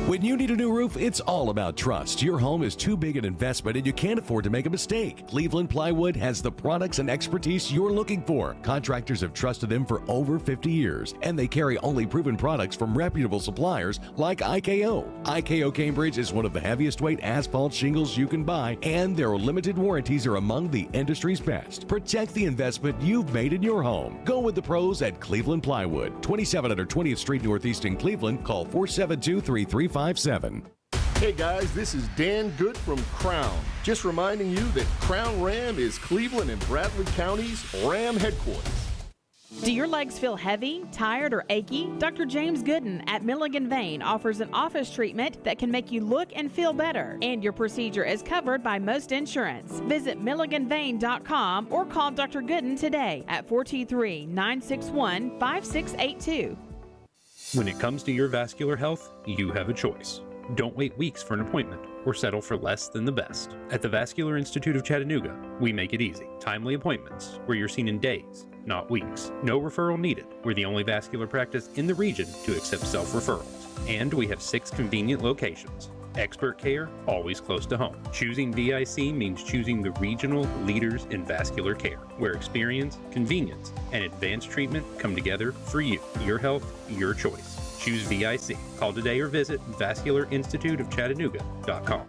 When you need a new roof, it's all about trust. Your home is too big an investment and you can't afford to make a mistake. Cleveland Plywood has the products and expertise you're looking for. Contractors have trusted them for over 50 years, and they carry only proven products from reputable suppliers like IKO. IKO Cambridge is one of the heaviest weight asphalt shingles you can buy, and their limited warranties are among the industry's best. Protect the investment you've made in your home. Go with the pros at Cleveland Plywood, 2700 20th Street Northeast in Cleveland. Call 472-3357. Hey guys, this is Dan Good from Crown. Just reminding you that Crown Ram is Cleveland and Bradley County's Ram headquarters. Do your legs feel heavy, tired, or achy? Dr. James Gooden at Milligan Vein offers an office treatment that can make you look and feel better, and your procedure is covered by most insurance. Visit milliganvein.com or call Dr. Gooden today at 423-961-5682. When it comes to your vascular health, you have a choice. Don't wait weeks for an appointment or settle for less than the best. At the Vascular Institute of Chattanooga, we make it easy. Timely appointments where you're seen in days, not weeks. No referral needed. We're the only vascular practice in the region to accept self-referrals. And we have 6 convenient locations. Expert care, always close to home. Choosing VIC means choosing the regional leaders in vascular care, where experience, convenience, and advanced treatment come together for you. Your health, your choice. Choose VIC. Call today or visit vascularinstituteofchattanooga.com.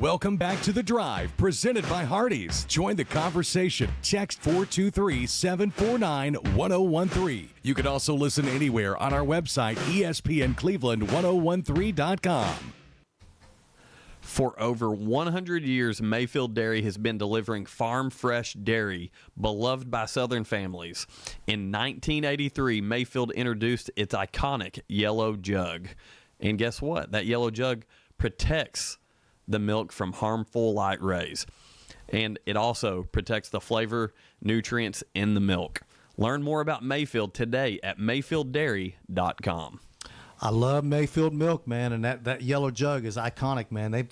Welcome back to The Drive, presented by Hardees. Join the conversation. Text 423-749-1013. You can also listen anywhere on our website, ESPNCleveland1013.com. For over 100 years, Mayfield Dairy has been delivering farm fresh dairy, beloved by Southern families. In 1983, Mayfield introduced its iconic yellow jug. And guess what? That yellow jug protects the milk from harmful light rays, and it also protects the flavor nutrients in the milk. Learn more about Mayfield today at mayfielddairy.com. I love Mayfield milk, man, and that yellow jug is iconic, man. They've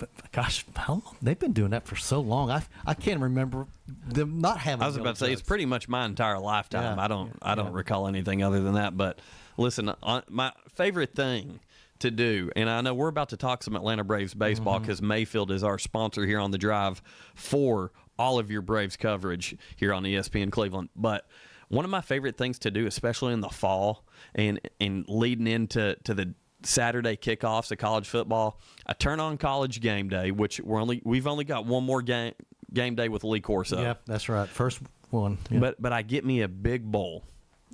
been doing that for so long. I can't remember them not having. I was about to say, it's pretty much my entire lifetime. Yeah. I don't recall anything other than that. But listen, my favorite thing to do, and I know we're about to talk some Atlanta Braves baseball because Mayfield is our sponsor here on The Drive for all of your Braves coverage here on ESPN Cleveland. But one of my favorite things to do, especially in the fall and leading into the Saturday kickoffs of college football, I turn on College Game Day, which we've only got one more game game day with Lee Corso. Yep, that's right. First one. Yep. But I get me a big bowl.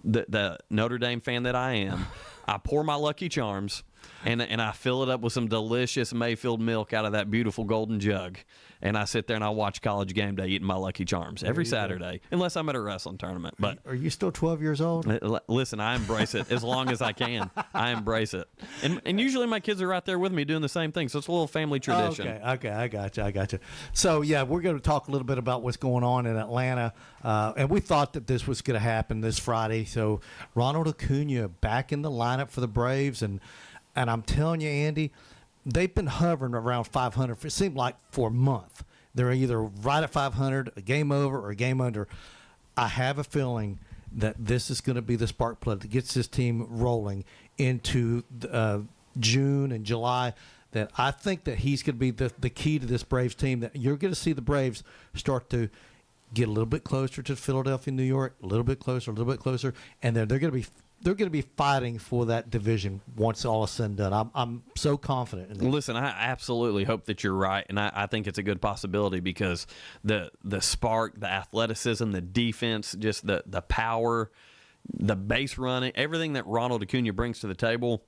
The Notre Dame fan that I am, I pour my Lucky Charms, and I fill it up with some delicious Mayfield milk out of that beautiful golden jug. And I sit there and I watch College Game Day eating my Lucky Charms every Saturday, unless I'm at a wrestling tournament. But are you still 12 years old? Listen, I embrace it as long as I can. I embrace it. And usually my kids are right there with me doing the same thing, so it's a little family tradition. Okay, I got you. So, yeah, we're going to talk a little bit about what's going on in Atlanta. And we thought that this was going to happen this Friday. So, Ronald Acuna back in the lineup for the Braves. And I'm telling you, Andy, they've been hovering around 500. It seemed like for a month. They're either right at 500, a game over, or a game under. I have a feeling that this is going to be the spark plug that gets this team rolling into June and July. That I think that he's going to be the key to this Braves team. That you're going to see the Braves start to get a little bit closer to Philadelphia, New York, a little bit closer, and then they're going to be fighting for that division once all is said and done. I'm so confident in that. Listen, I absolutely hope that you're right, and I think it's a good possibility because the spark, the athleticism, the defense, just the power, the base running, everything that Ronald Acuna brings to the table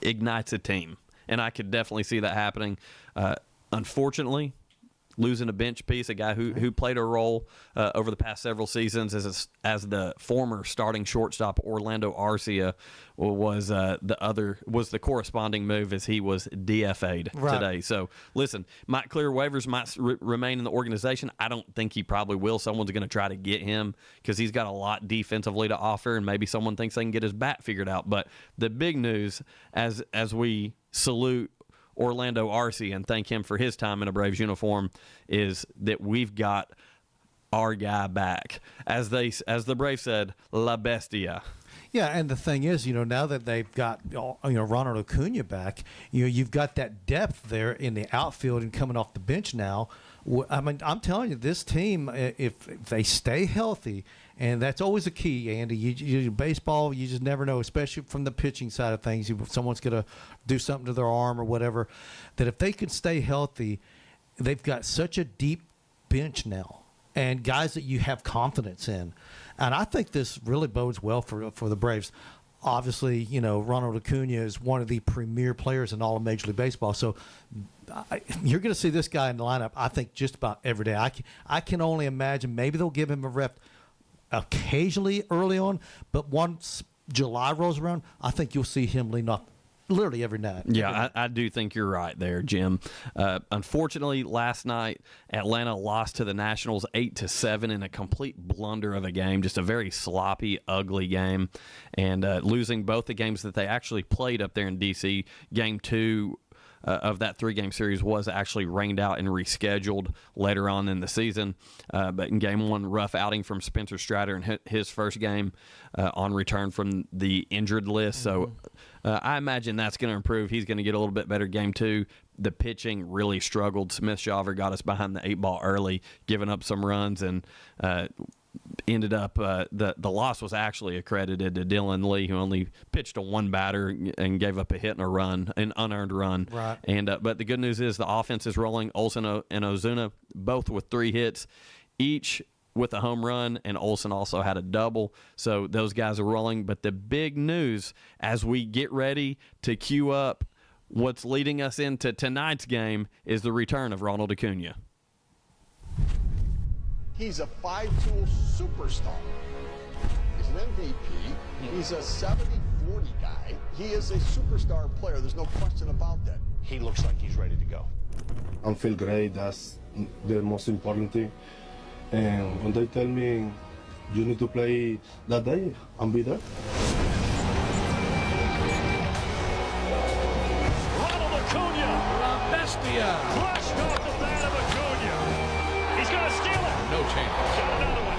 ignites a team, and I could definitely see that happening. Unfortunately, losing a bench piece, a guy who played a role over the past several seasons as the former starting shortstop Orlando Arcia was the corresponding move as he was DFA'd today. So listen, might clear waivers, might remain in the organization. I don't think he probably will. Someone's going to try to get him because he's got a lot defensively to offer, and maybe someone thinks they can get his bat figured out. But the big news, as we salute Orlando Arcia and thank him for his time in a Braves uniform, is that we've got our guy back. As the Braves said, La Bestia. Yeah, and the thing is, now that they've got Ronald Acuna back, you've got that depth there in the outfield and coming off the bench now. I mean, I'm telling you, this team, if they stay healthy, and that's always a key, Andy. You baseball, you just never know, especially from the pitching side of things. If someone's going to do something to their arm or whatever, that if they can stay healthy, they've got such a deep bench now and guys that you have confidence in. And I think this really bodes well for the Braves. Obviously, Ronald Acuna is one of the premier players in all of Major League Baseball. So you're going to see this guy in the lineup, I think, just about every day. I can only imagine maybe they'll give him a rep occasionally early on, but once July rolls around, I think you'll see him lean off literally every night. Yeah, I do think you're right there, Jim. Unfortunately, last night, Atlanta lost to the Nationals 8-7 in a complete blunder of a game, just a very sloppy, ugly game, and losing both the games that they actually played up there in D.C. Game 2 of that 3-game series was actually rained out and rescheduled later on in the season. But in Game 1, rough outing from Spencer Strider in his first game on return from the injured list. So I imagine that's going to improve. He's going to get a little bit better Game 2. The pitching really struggled. Smith-Shawver got us behind the 8-ball early, giving up some runs, and ended up the loss was actually accredited to Dylan Lee, who only pitched to one batter and gave up a hit and a run, an unearned run. Right. And but the good news is the offense is rolling. Olsen and Ozuna both with 3 hits, each with a home run, and Olsen also had a double. So those guys are rolling. But the big news as we get ready to queue up what's leading us into tonight's game is the return of Ronald Acuna. He's a 5-tool superstar. He's an MVP. He's a 70-40 guy. He is a superstar player. There's no question about that. He looks like he's ready to go. I feel great. That's the most important thing. And when they tell me you need to play that day, I'll be there. Ronald Acuna, La Bestia, crushed off the bat of Acuna. He's going to steal it. No chance. Got another one.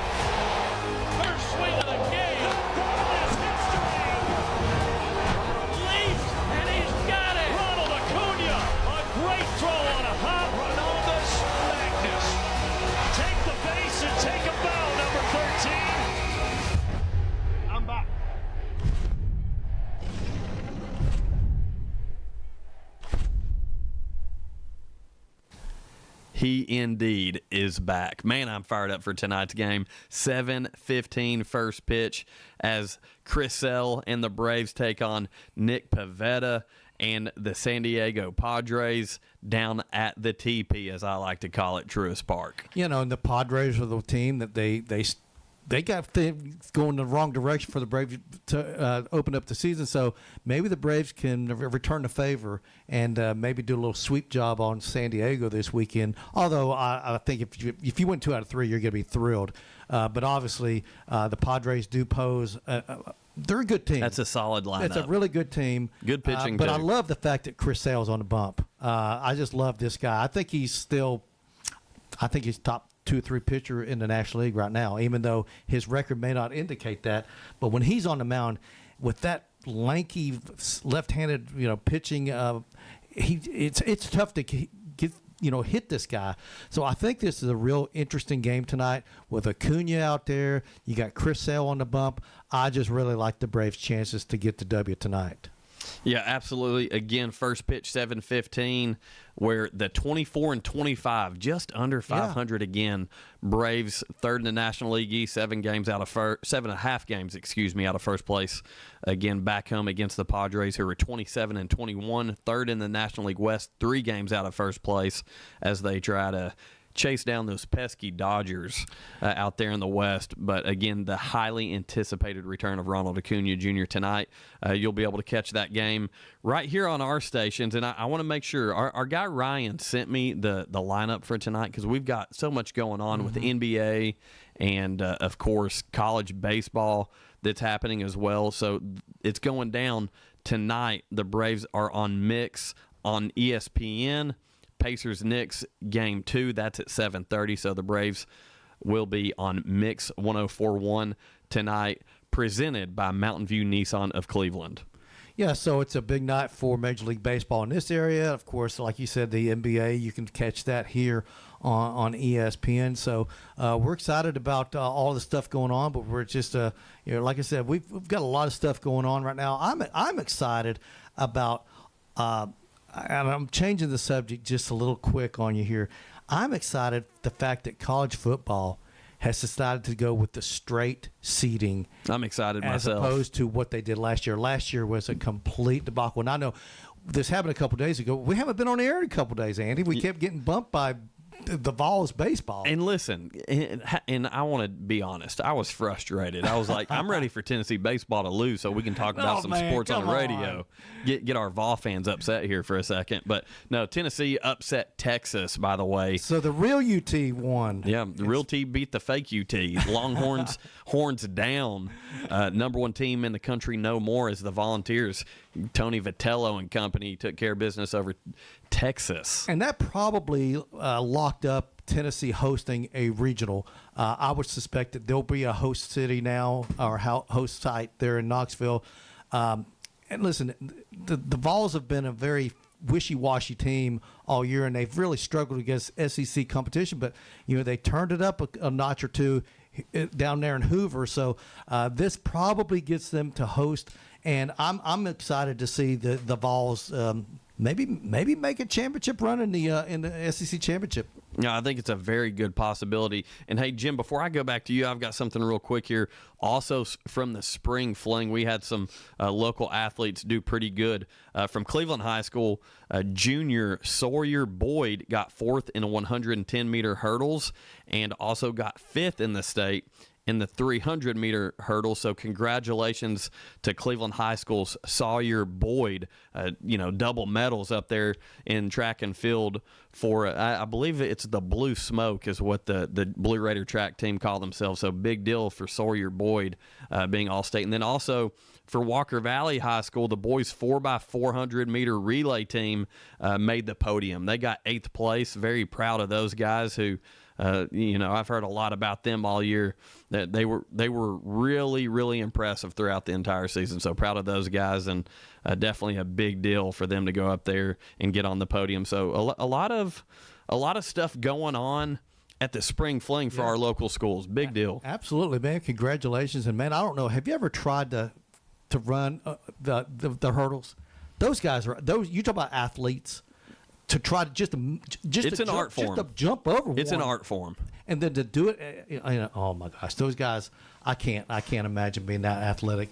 First swing of the game. That's history. Leaps, and he's got it. Ronald Acuna, a great throw on a hop. Ronaldus Magnus. Take the base and take a bow, number 13. I'm back. He indeed is back. Man, I'm fired up for tonight's game. 7:15 first pitch as Chris Sale and the Braves take on Nick Pivetta and the San Diego Padres down at the TP, as I like to call it, Truist Park. And the Padres are the team that they got things going the wrong direction for the Braves to open up the season. So maybe the Braves can return the favor and maybe do a little sweep job on San Diego this weekend. Although I think if you win 2 out of 3, you're going to be thrilled. But obviously, the Padres do pose. They're a good team. That's a solid lineup. It's a really good team. Good pitching, but too. I love the fact that Chris Sale's on the bump. I just love this guy. I think he's top 2 or 3 pitcher in the National League right now, even though his record may not indicate that. But when he's on the mound with that lanky left-handed, pitching, it's tough to get, hit this guy. So I think this is a real interesting game tonight with Acuna out there. You got Chris Sale on the bump. I just really like the Braves' chances to get the W tonight. Yeah, absolutely. Again, first pitch 7:15, where the 24-25, just under 500 again. Braves third in the National League East, 7.5 games out of first place. Again, back home against the Padres, who were 27-21, third in the National League West, 3 games out of first place as they try to chase down those pesky Dodgers out there in the West. But again, the highly anticipated return of Ronald Acuna Jr. tonight. You'll be able to catch that game right here on our stations. And I want to make sure our guy Ryan sent me the lineup for tonight, because we've got so much going on with the NBA and, of course, college baseball that's happening as well. So it's going down tonight. The Braves are on Mix on ESPN. Pacers-Knicks game 2, that's at 7:30. So the Braves will be on Mix 104.1 tonight, presented by Mountain View Nissan of Cleveland. Yeah, so it's a big night for Major League Baseball in this area. Of course, like you said, the NBA, you can catch that here on ESPN. So we're excited about all the stuff going on, but we're just, like I said, we've got a lot of stuff going on right now. I'm excited about and I'm changing the subject just a little quick on you here. I'm excited the fact that college football has decided to go with the straight seeding. I'm excited myself. As opposed to what they did last year. Last year was a complete debacle. And I know this happened a couple days ago. We haven't been on air in a couple days, Andy. We kept getting bumped by the Vols baseball. And listen, and I want to be honest, I was frustrated. I was like, I'm ready for Tennessee baseball to lose so we can talk about some sports on the radio. Get our Vol fans upset here for a second. But no, Tennessee upset Texas, by the way. So the real UT won. Yeah, the real T beat the fake UT. Longhorns, horns down. Number 1 team in the country no more is the Volunteers. Tony Vitello and company took care of business over Texas. And that probably locked up Tennessee hosting a regional. I would suspect that there'll be a host city now, or host site there in Knoxville. And listen, the Vols have been a very wishy-washy team all year, and they've really struggled against SEC competition. But, they turned it up a notch or two down there in Hoover. So this probably gets them to host. And I'm excited to see the Vols maybe make a championship run in the SEC championship. Yeah, I think it's a very good possibility. And hey, Jim, before I go back to you, I've got something real quick here. Also from the spring fling, we had some local athletes do pretty good. From Cleveland High School, junior Sawyer Boyd got 4th in the 110-meter hurdles and also got 5th in the state in the 300-meter hurdle. So congratulations to Cleveland High School's Sawyer Boyd. Double medals up there in track and field for, I believe it's the Blue Smoke is what the Blue Raider track team call themselves. So big deal for Sawyer Boyd being All-State. And then also for Walker Valley High School, the boys 4x400-meter relay team made the podium. They got 8th place. Very proud of those guys who I've heard a lot about them all year. That they were really, really impressive throughout the entire season. So proud of those guys, and definitely a big deal for them to go up there and get on the podium. So a lot of stuff going on at the spring fling for our local schools. Big deal. Absolutely, man. Congratulations, and man, I don't know. Have you ever tried to run the hurdles? Those guys are those. You talk about athletes. to try to just it's to an art form. Just to jump over It's one. an art form. And then to do it, oh my gosh, those guys, I can't imagine being that athletic.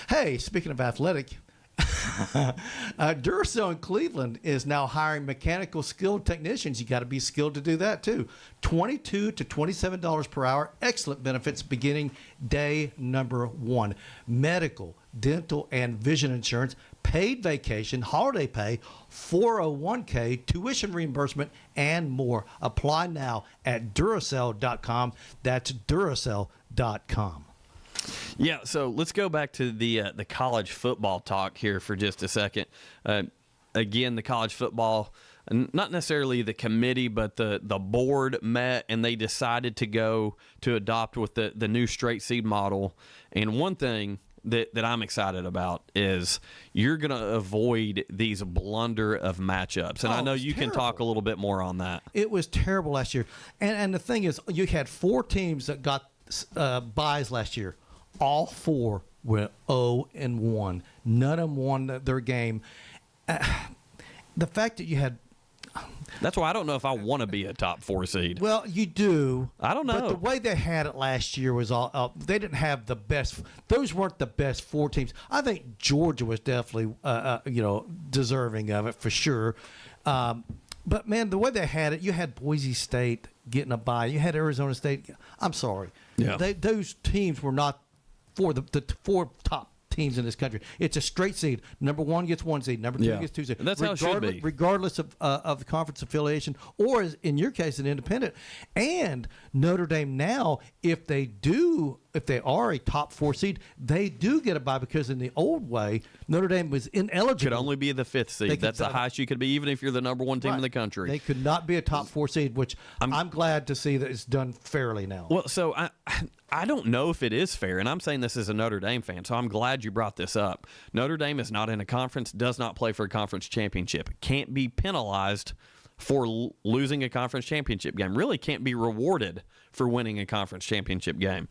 Hey, speaking of athletic, Duracell in Cleveland is now hiring mechanical skilled technicians. You got to be skilled to do that too. $22 to $27 per hour. Excellent benefits beginning day number 1. Medical, dental, and vision insurance, paid vacation, holiday pay, 401k, tuition reimbursement, and more. Apply now at Duracell.com. That's Duracell.com. Yeah, so let's go back to the college football talk here for just a second. Again, the college football, not necessarily the committee, but the board met and they decided to go to adopt with the new straight seed model. And one thing that I'm excited about is you're going to avoid these blunder of matchups. And I know you can talk a little bit more on that. It was terrible last year. And the thing is, you had 4 teams that got buys last year. All 4 went 0-1. None of them won their game. The fact that you had... That's why I don't know if I want to be a top 4 seed. Well, you do. I don't know. But the way they had it last year was all... they didn't have the best... Those weren't the best 4 teams. I think Georgia was definitely, deserving of it for sure. But, man, the way they had it, you had Boise State getting a bye. You had Arizona State. I'm sorry. Yeah. Those teams were not for the 4 top teams in this country. It's a straight seed. Number 1 gets 1 seed. Number 2 gets 2 seed. And that's how it should be. Regardless of the conference affiliation, or as in your case, an independent. And Notre Dame now, if they are a top 4 seed, they do get a bye, because in the old way, Notre Dame was ineligible. Could only be the 5th seed. That's the highest you could be, even if you're the number 1 team in the country. They could not be a top 4 seed, which I'm glad to see that it's done fairly now. Well, so I don't know if it is fair, and I'm saying this as a Notre Dame fan, so I'm glad you brought this up. Notre Dame is not in a conference, does not play for a conference championship, can't be penalized for losing a conference championship game, really can't be rewarded for winning a conference championship game.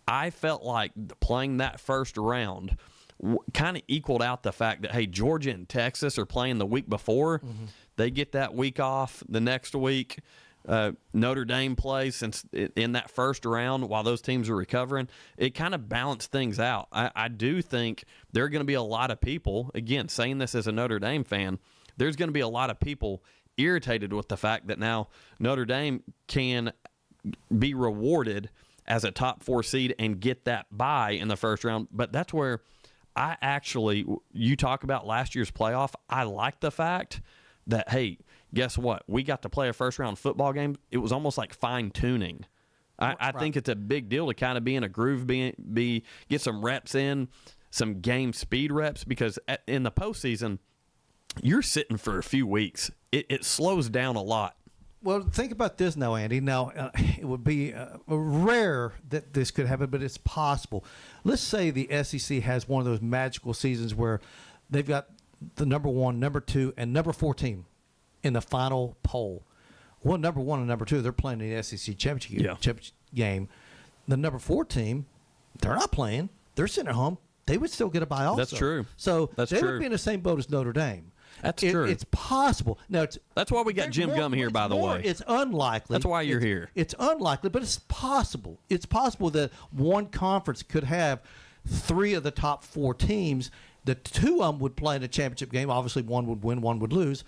I felt like playing that first round kind of equaled out the fact that, hey, Georgia and Texas are playing the week before. Mm-hmm. They get that week off the next week. Notre Dame plays since in that first round while those teams are recovering. It kind of balanced things out. I do think there are going to be a lot of people, again, saying this as a Notre Dame fan, there's going to be a lot of people irritated with the fact that now Notre Dame can be rewarded as a top 4 seed and get that bye in the first round. But that's where you talk about last year's playoff. I like the fact that, hey, guess what? We got to play a first-round football game. It was almost like fine-tuning. I think it's a big deal to kind of be in a groove, get some reps in, some game speed reps, because in the postseason, you're sitting for a few weeks. It slows down a lot. Well, think about this now, Andy. Now, it would be rare that this could happen, but it's possible. Let's say the SEC has one of those magical seasons where they've got the number 1, number 2, and number 4 team in the final poll. Well, number 1 and number 2, they're playing in the SEC championship game. The number 4 team, they're not playing. They're sitting at home. They would still get a bye also. That's true. So they would be in the same boat as Notre Dame. That's true. It's possible. Now, that's why we got Jim Gum here, by the way. It's unlikely. That's why you're here. It's unlikely, but it's possible. It's possible that one conference could have 3 of the top 4 teams. The 2 of them would play in a championship game. Obviously, one would win, one would lose.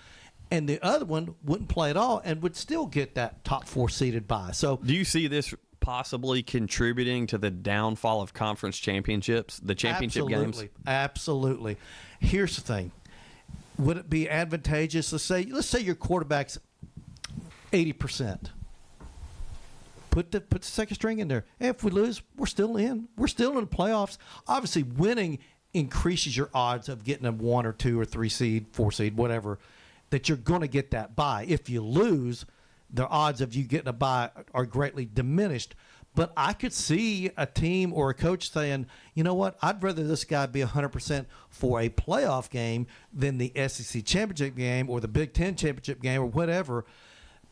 And the other one wouldn't play at all and would still get that top 4 seeded bye. So, do you see this possibly contributing to the downfall of conference championships, the championship games? Absolutely. Here's the thing. Would it be advantageous? Let's say your quarterback's 80%. Put the second string in there. And if we lose, we're still in. We're still in the playoffs. Obviously, winning increases your odds of getting a 1 or 2 or 3 seed, 4 seed, whatever, that you're going to get that bye. If you lose, the odds of you getting a bye are greatly diminished. But I could see a team or a coach saying, you know what, I'd rather this guy be 100% for a playoff game than the SEC championship game or the Big Ten championship game or whatever,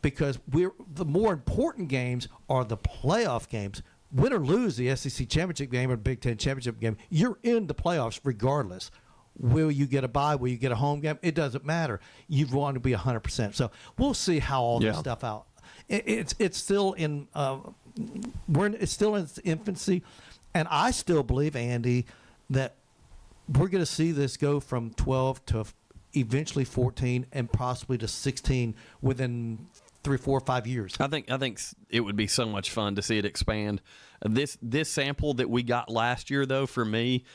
because the more important games are the playoff games. Win or lose the SEC championship game or Big Ten championship game, you're in the playoffs regardless. Will you get a bye? Will you get a home game? It doesn't matter. You want to be 100%. So we'll see how all this stuff out. It's still in it's still in its infancy, and I still believe, Andy, that we're going to see this go from 12 to eventually 14 and possibly to 16 within 3, 4, 5 years. I think it would be so much fun to see it expand. This sample that we got last year, though, for me,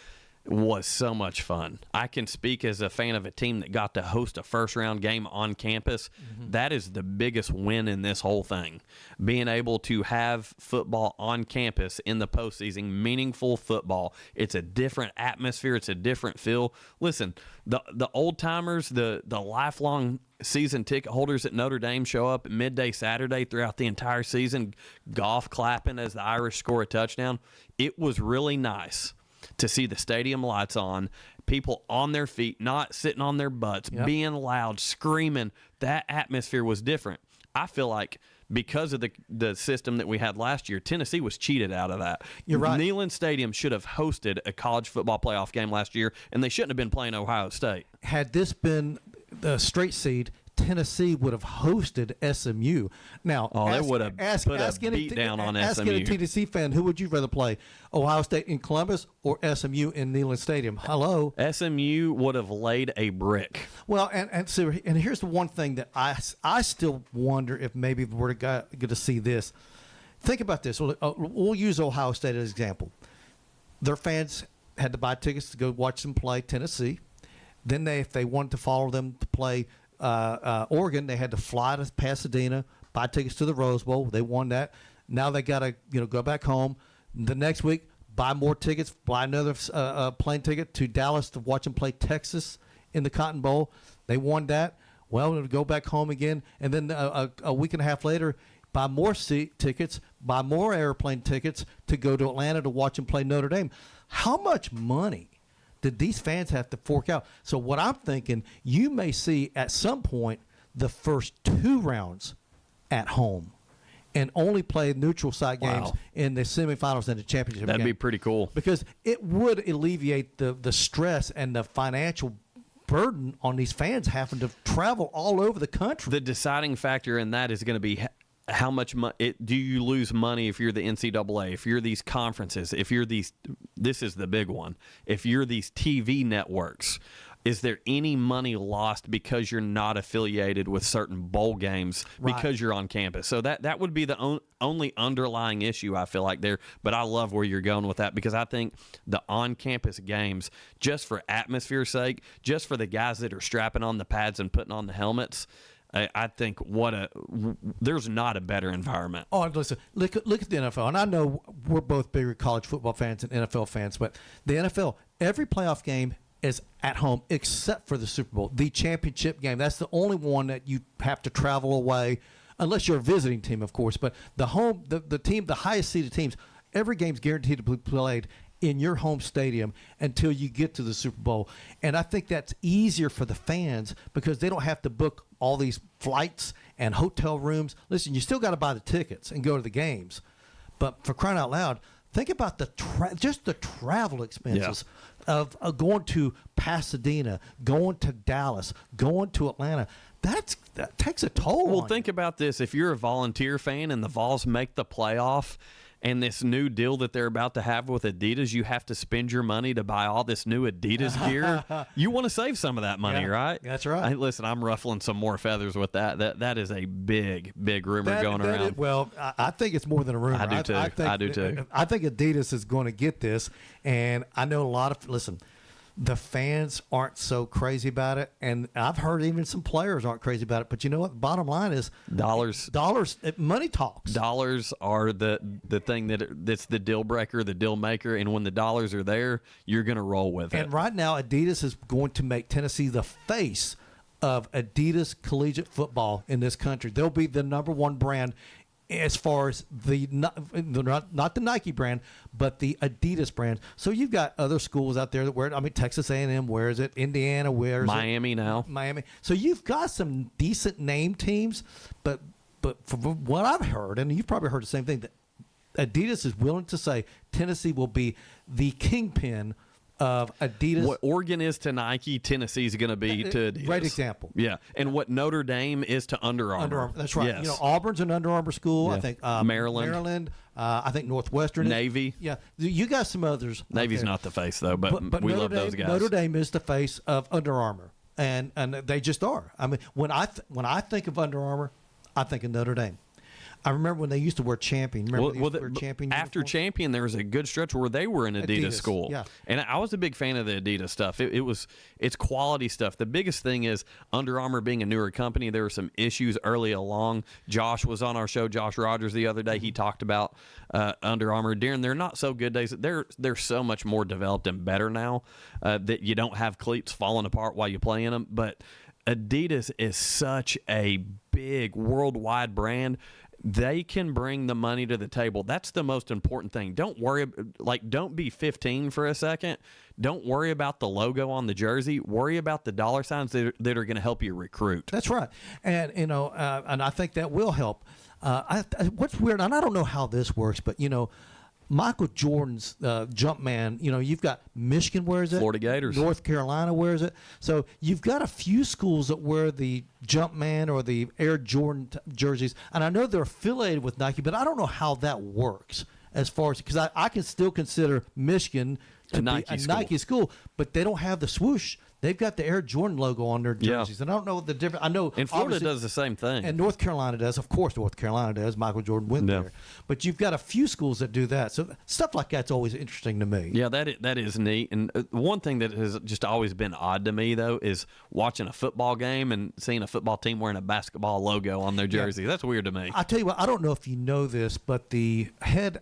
was so much fun. I can speak as a fan of a team that got to host a first-round game on campus. Mm-hmm. That is the biggest win in this whole thing. Being able to have football on campus in the postseason, meaningful football. It's a different atmosphere. It's a different feel. Listen, the old-timers, the lifelong season ticket holders at Notre Dame show up at midday Saturday throughout the entire season, golf clapping as the Irish score a touchdown. It was really nice to see the stadium lights on, people on their feet, not sitting on their butts, being loud, screaming. That atmosphere was different. I feel like because of the system that we had last year, Tennessee was cheated out of that. You're right. Neyland Stadium should have hosted a college football playoff game last year, and they shouldn't have been playing Ohio State. Had this been the straight seed, Tennessee would have hosted SMU. Now, they would have put a beat down on SMU. Ask any Tennessee fan, who would you rather play, Ohio State in Columbus or SMU in Neyland Stadium? Hello. SMU would have laid a brick. Well, and here's the one thing that I still wonder if maybe we're going to see this. Think about this. We'll use Ohio State as an example. Their fans had to buy tickets to go watch them play Tennessee. Then if they wanted to follow them to play Oregon, they had to fly to Pasadena, buy tickets to the Rose Bowl. They won that. Now they got to go back home. The next week, buy more tickets, buy another plane ticket to Dallas to watch them play Texas in the Cotton Bowl. They won that. Well, go back home again, and then a week and a half later, buy more seat tickets, buy more airplane tickets to go to Atlanta to watch them play Notre Dame. How much money did these fans have to fork out? So what I'm thinking, you may see at some point the first 2 rounds at home and only play neutral site games in the semifinals and the championship That'd game. be pretty cool. Because it would alleviate the stress and the financial burden on these fans having to travel all over the country. The deciding factor in that is going to be how much do you lose money if you're the NCAA, if you're these conferences, if you're these – this is the big one. If you're these TV networks, is there any money lost because you're not affiliated with certain bowl games because you're on campus? So that would be the only underlying issue I feel like there. But I love where you're going with that because I think the on-campus games, just for atmosphere's sake, just for the guys that are strapping on the pads and putting on the helmets – I think there's not a better environment. Oh, listen, look at the NFL. And I know we're both bigger college football fans and NFL fans, but the NFL, every playoff game is at home except for the Super Bowl, the championship game. That's the only one that you have to travel away, unless you're a visiting team, of course. But the team, the highest seeded teams, every game's guaranteed to be played in your home stadium until you get to the Super Bowl. And I think that's easier for the fans because they don't have to book all these flights and hotel rooms. Listen, you still got to buy the tickets and go to the games. But for crying out loud, think about just the travel expenses of going to Pasadena, going to Dallas, going to Atlanta. That takes a toll on you. Think about this. If you're a Volunteer fan and the Vols make the playoff, and this new deal that they're about to have with Adidas, you have to spend your money to buy all this new Adidas gear. You want to save some of that money, right? That's right. Listen, I'm ruffling some more feathers with that. That is a big rumor going around. I think it's more than a rumor. I do too. I do too. I think Adidas is going to get this, and I know a lot of the fans aren't so crazy about it, and I've heard even some players aren't crazy about it. But you know what? The bottom line is dollars. Money talks. Dollars are the thing that's the deal breaker, the deal maker, and when the dollars are there, you're going to roll with it. And right now, Adidas is going to make Tennessee the face of Adidas collegiate football in this country. They'll be the number one brand as far as not the Nike brand, but the Adidas brand. So you've got other schools out there that wear it. I mean, Texas A&M wears it. Indiana wears Miami it. now. Miami. So you've got some decent name teams, but from what I've heard, and you've probably heard the same thing, that Adidas is willing to say Tennessee will be the kingpin of Adidas. What Oregon is to Nike, Tennessee's going to be to Adidas. Great example. Yeah, and what Notre Dame is to Under Armour. Under Armour. That's right. Yes. You know, Auburn's an Under Armour school. Yeah. I think Maryland. I think Northwestern. Navy. Yeah, you got some others. Navy's not the face though, but we Notre love Dame, those guys. Notre Dame is the face of Under Armour, and they just are. I mean, when I think of Under Armour, I think of Notre Dame. I remember when they used to wear Champion. Remember they used to wear Champion after uniforms? Champion, there was a good stretch where they were in Adidas school. Yeah. And I was a big fan of the Adidas stuff. It's quality stuff. The biggest thing is Under Armour being a newer company. There were some issues early along. Josh was on our show, Josh Rogers, the other day. He talked about Under Armour during their not so good days. They're so much more developed and better now that you don't have cleats falling apart while you play in them. But Adidas is such a big worldwide brand. They can bring the money to the table. That's the most important thing. Don't be 15 for a second. Don't worry about the logo on the jersey. Worry about the dollar signs that are going to help you recruit. That's right. And, and I think that will help. What's weird, and I don't know how this works, but, Michael Jordan's Jumpman, you've got Michigan wears it. Florida Gators. North Carolina wears it. So you've got a few schools that wear the Jumpman or the Air Jordan jerseys. And I know they're affiliated with Nike, but I don't know how that works as far as – because I can still consider Michigan to be a Nike school, but they don't have the swoosh. They've got the Air Jordan logo on their jerseys, and I don't know the difference. I know, and Florida does the same thing, and North Carolina does. Of course, North Carolina does. Michael Jordan went there, but you've got a few schools that do that. So stuff like that's always interesting to me. Yeah, that is neat. And one thing that has just always been odd to me though is watching a football game and seeing a football team wearing a basketball logo on their jersey. That's weird to me. I tell you what, I don't know if you know this, but the head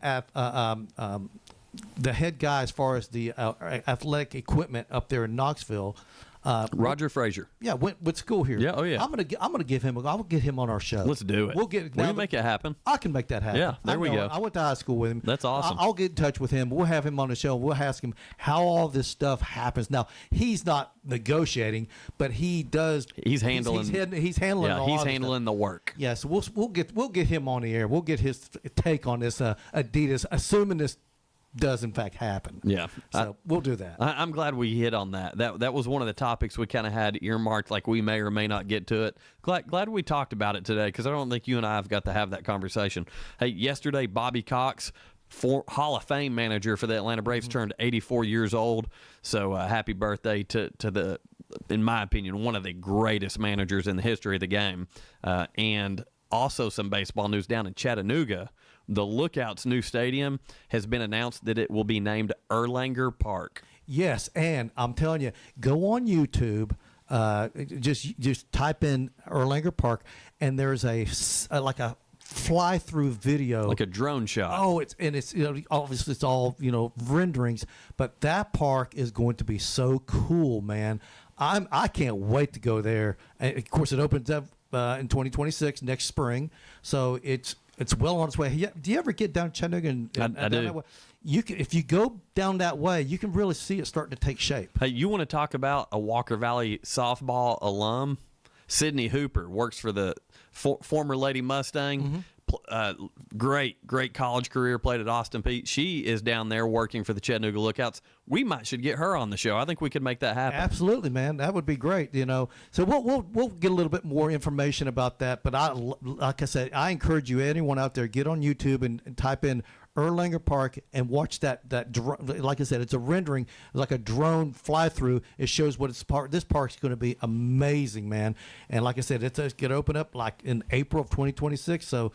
guy as far as the athletic equipment up there in Knoxville. Roger Frazier. Yeah, went with school here. Yeah, oh yeah. I'm gonna give him. I'll get him on our show. Let's do it. We'll make it happen. I can make that happen. Yeah, there we go. I went to high school with him. That's awesome. I'll get in touch with him. We'll have him on the show. We'll ask him how all this stuff happens. Now he's not negotiating, but he does. He's handling. He's handling. Yeah, he's handling the work. Yeah, so we'll get him on the air. We'll get his take on this Adidas, assuming this does in fact happen. Yeah, so we'll do that. I'm glad we hit on that. That was one of the topics we kind of had earmarked, like we may or may not get to it. Glad we talked about it today, because I don't think you and I have got to have that conversation. Hey, yesterday Bobby Cox, Hall of Fame manager for the Atlanta Braves, turned 84 years old. So happy birthday to the, in my opinion, one of the greatest managers in the history of the game. And also some baseball news down in Chattanooga. The Lookouts' new stadium has been announced that it will be named Erlanger Park. Yes, and I'm telling you, go on YouTube, just type in Erlanger Park, and there's a fly-through video, like a drone shot. Oh, it's obviously it's all renderings, but that park is going to be so cool, man. I can't wait to go there. And of course, it opens up in 2026 next spring, so it's well on its way. Do you ever get down Chattanooga and I do. that way? If you go down that way, you can really see it starting to take shape. Hey, you want to talk about a Walker Valley softball alum? Sydney Hooper works for the former Lady Mustang. Great college career, played at Austin Peay. She is down there working for the Chattanooga Lookouts. We should get her on the show. I think we could make that happen. Absolutely, man. That would be great. So we'll get a little bit more information about that. But like I said, I encourage you, anyone out there, get on YouTube and type in Erlanger Park and watch that. Like I said, it's a rendering, like a drone fly through. It shows what it's part. This park's going to be amazing, man. And like I said, it's going to open up like in April of 2026. So,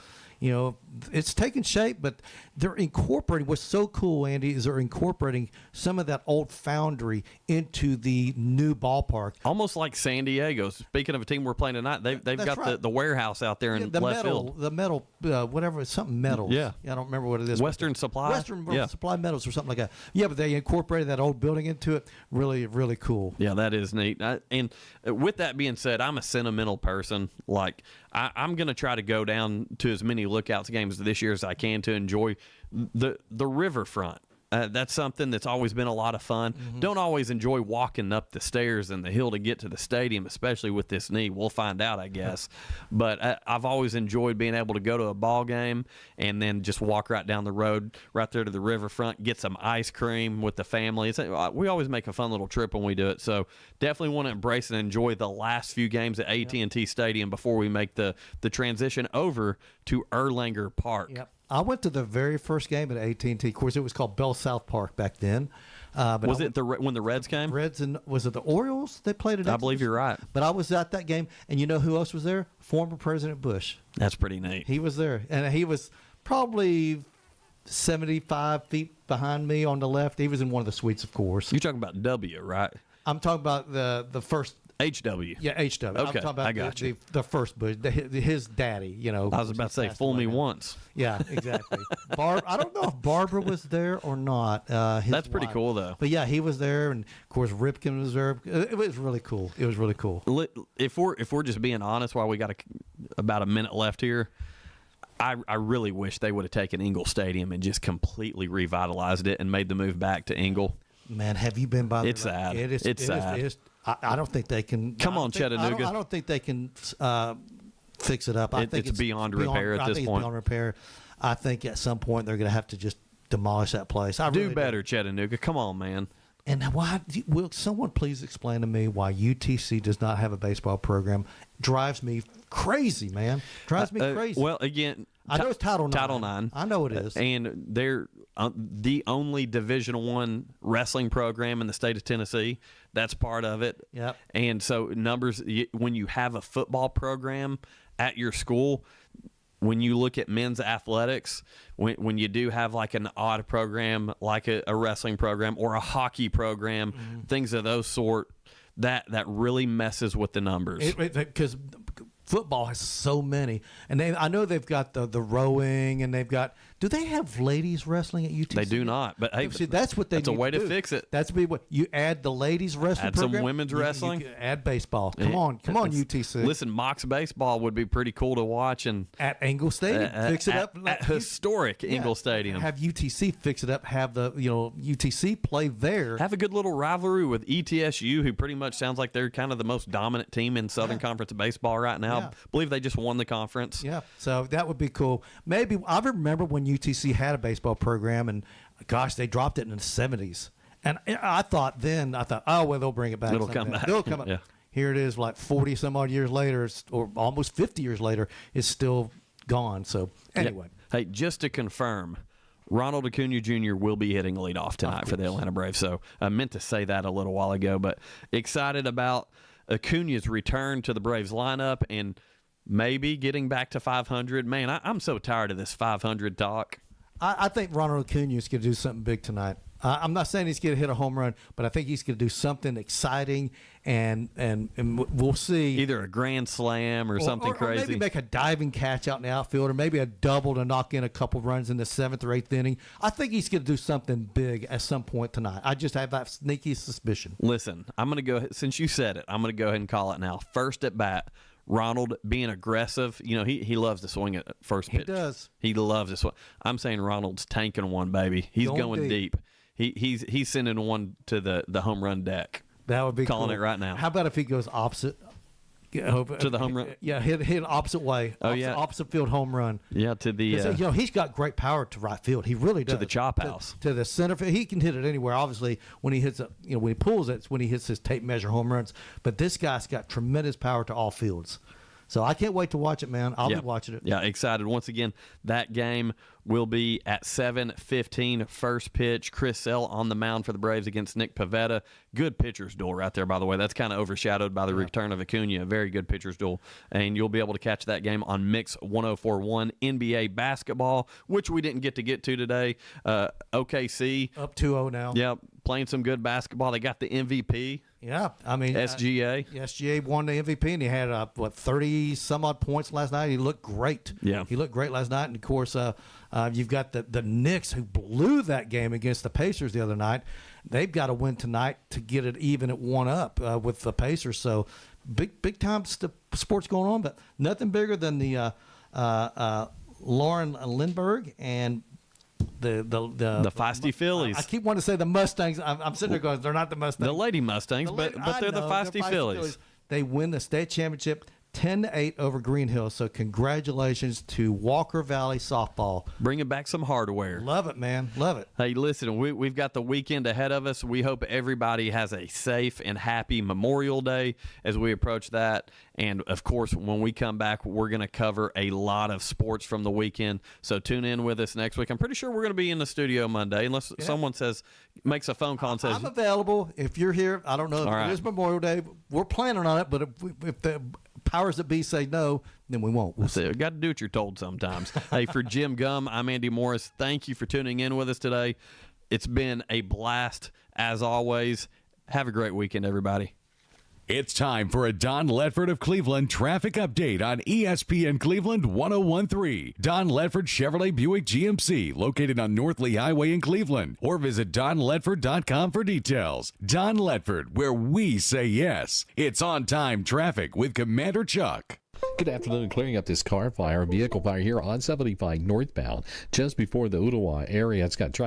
it's taking shape, but they're incorporating. What's so cool, Andy, is they're incorporating some of that old foundry into the new ballpark. Almost like San Diego. Speaking of a team we're playing tonight, they've got right. the warehouse out there in left field. The metal, whatever, something metals. Yeah. I don't remember what it is. Western Supply Supply Metals or something like that. Yeah, but they incorporated that old building into it. Really, really cool. Yeah, that is neat. And with that being said, I'm a sentimental person. Like, I'm going to try to go down to as many Lookouts games this year as I can to enjoy the riverfront. That's something that's always been a lot of fun. Don't always enjoy walking up the stairs and the hill to get to the stadium, especially with this knee. We'll find out, I guess. But I've always enjoyed being able to go to a ball game and then just walk right down the road, right there to the riverfront, get some ice cream with the family. We always make a fun little trip when we do it. So definitely want to embrace and enjoy the last few games at AT&T Stadium before we make the transition over to Erlanger Park. Yep. I went to the very first game at AT&T. Of course, it was called Bell South Park back then. But was it when the Reds came? Reds and was it the Orioles? They played it. I believe you're right. But I was at that game, and you know who else was there? Former President Bush. That's pretty neat. He was there, and he was probably 75 feet behind me on the left. He was in one of the suites, of course. You're talking about W, right? I'm talking about the first. HW. Yeah, HW. Okay, I'm talking about I got you. The first Bush, his daddy, you know. I was about to say, fool me once. Yeah, exactly. I don't know if Barbara was there or not. That's pretty cool, though. But yeah, he was there, and of course Ripken was there. It was really cool. It was really cool. If we're just being honest, while we got about a minute left here, I really wish they would have taken Ingle Stadium and just completely revitalized it and made the move back to Ingle. Man, have you been by? It's sad. It's sad. I don't think they can. Come on, Chattanooga. I don't think they can fix it up. I think it's beyond repair at this point. Beyond repair. I think at some point they're going to have to just demolish that place. Do better, Chattanooga. Come on, man. And why? Will someone please explain to me why UTC does not have a baseball program? Drives me crazy, man. Drives me crazy. Well, again, I know it's Title IX. Title IX. I know it is. And they're the only Division I wrestling program in the state of Tennessee. That's part of it. Yep. And so numbers, when you have a football program at your school, when you look at men's athletics, when you do have like an odd program, like a wrestling program or a hockey program, things of those sort, that really messes with the numbers. Because football has so many, and I know they've got the rowing, and they've got. Do they have ladies wrestling at UTC? They do not, but hey, see, that's what they. That's a way to do. fix it. That's what you add the ladies wrestling. Add program, some women's wrestling. You add baseball. Come on, UTC. Listen, Mox baseball would be pretty cool to watch, and at Ingle Stadium, fix it up at historic Ingle Stadium. Have UTC fix it up. Have the UTC play there. Have a good little rivalry with ETSU, who pretty much sounds like they're kind of the most dominant team in Southern Conference of baseball right now. I believe they just won the conference. Yeah, so that would be cool. Maybe I remember when UTC had a baseball program, and gosh, they dropped it in the 70s. And I thought, oh well, they'll bring it back. It'll come back. They'll come back. Yeah. Here it is, like 40 some odd years later, or almost 50 years later, it's still gone. So anyway, hey, just to confirm, Ronald Acuna Jr. will be hitting leadoff tonight for the Atlanta Braves. So I meant to say that a little while ago, but excited about Acuna's return to the Braves lineup and maybe getting back to 500. Man, I'm so tired of this 500 talk. I think Ronald Acuna is going to do something big tonight. I'm not saying he's going to hit a home run, but I think he's going to do something exciting, and we'll see. Either a grand slam or something crazy. Or maybe make a diving catch out in the outfield, or maybe a double to knock in a couple runs in the 7th or 8th inning. I think he's going to do something big at some point tonight. I just have that sneaky suspicion. Listen, I'm going to go, since you said it, I'm going to go ahead and call it now. First at bat, Ronald being aggressive, he loves to swing at first pitch. He does. He loves to swing. I'm saying Ronald's tanking one, baby. He's going deep. He's sending one to the home run deck. That would be calling cool. It right now. How about if he goes opposite? To the home run? Yeah, hit opposite way. Opposite field home run. Yeah, to the... he's got great power to right field. He really does. To the chop house. To the center field. He can hit it anywhere. Obviously, when he hits when he pulls it, it's when he hits his tape measure home runs. But this guy's got tremendous power to all fields. So I can't wait to watch it, man. I'll be watching it. Yeah, excited. Once again, that game will be at 7:15. First pitch, Chris Sale on the mound for the Braves against Nick Pivetta. Good pitcher's duel right there, by the way. That's kind of overshadowed by the return of Acuna. Very good pitcher's duel. And you'll be able to catch that game on Mix 104.1 NBA basketball, which we didn't get to today. OKC. Up 2-0 now. Yeah, playing some good basketball. They got the MVP. Yeah, I mean SGA. SGA won the MVP, and he had 30 some odd points last night. He looked great. Yeah, he looked great last night. And of course, you've got the Knicks, who blew that game against the Pacers the other night. They've got to win tonight to get it even at 1-up with the Pacers. So big time sports going on, but nothing bigger than the Lauren Lindbergh and the Feisty Phillies. I keep wanting to say the Mustangs. I'm sitting there going, they're not the Mustangs. The Lady Mustangs, but they're the Feisty Phillies. They win the state championship 10-8 over Green Hill. So congratulations to Walker Valley softball. Bringing back some hardware. Love it, man. Love it. Hey, listen, we've got the weekend ahead of us. We hope everybody has a safe and happy Memorial Day as we approach that. And, of course, when we come back, we're going to cover a lot of sports from the weekend. So tune in with us next week. I'm pretty sure we're going to be in the studio Monday, unless someone makes a phone call and says, I'm available. If you're here, I don't know if it is Memorial Day. We're planning on it, but if the powers that be say no, then we won't. We'll see. You got to do what you're told sometimes. Hey, for Jim Gum, I'm Andy Morris. Thank you for tuning in with us today. It's been a blast, as always. Have a great weekend, everybody. It's time for a Don Ledford of Cleveland traffic update on ESPN Cleveland 101.3. Don Ledford Chevrolet Buick GMC, located on North Lee Highway in Cleveland. Or visit donledford.com for details. Don Ledford, where we say yes. It's on-time traffic with Commander Chuck. Good afternoon. Clearing up this car fire, vehicle fire here on 75 northbound, just before the Ottawa area. It's got traffic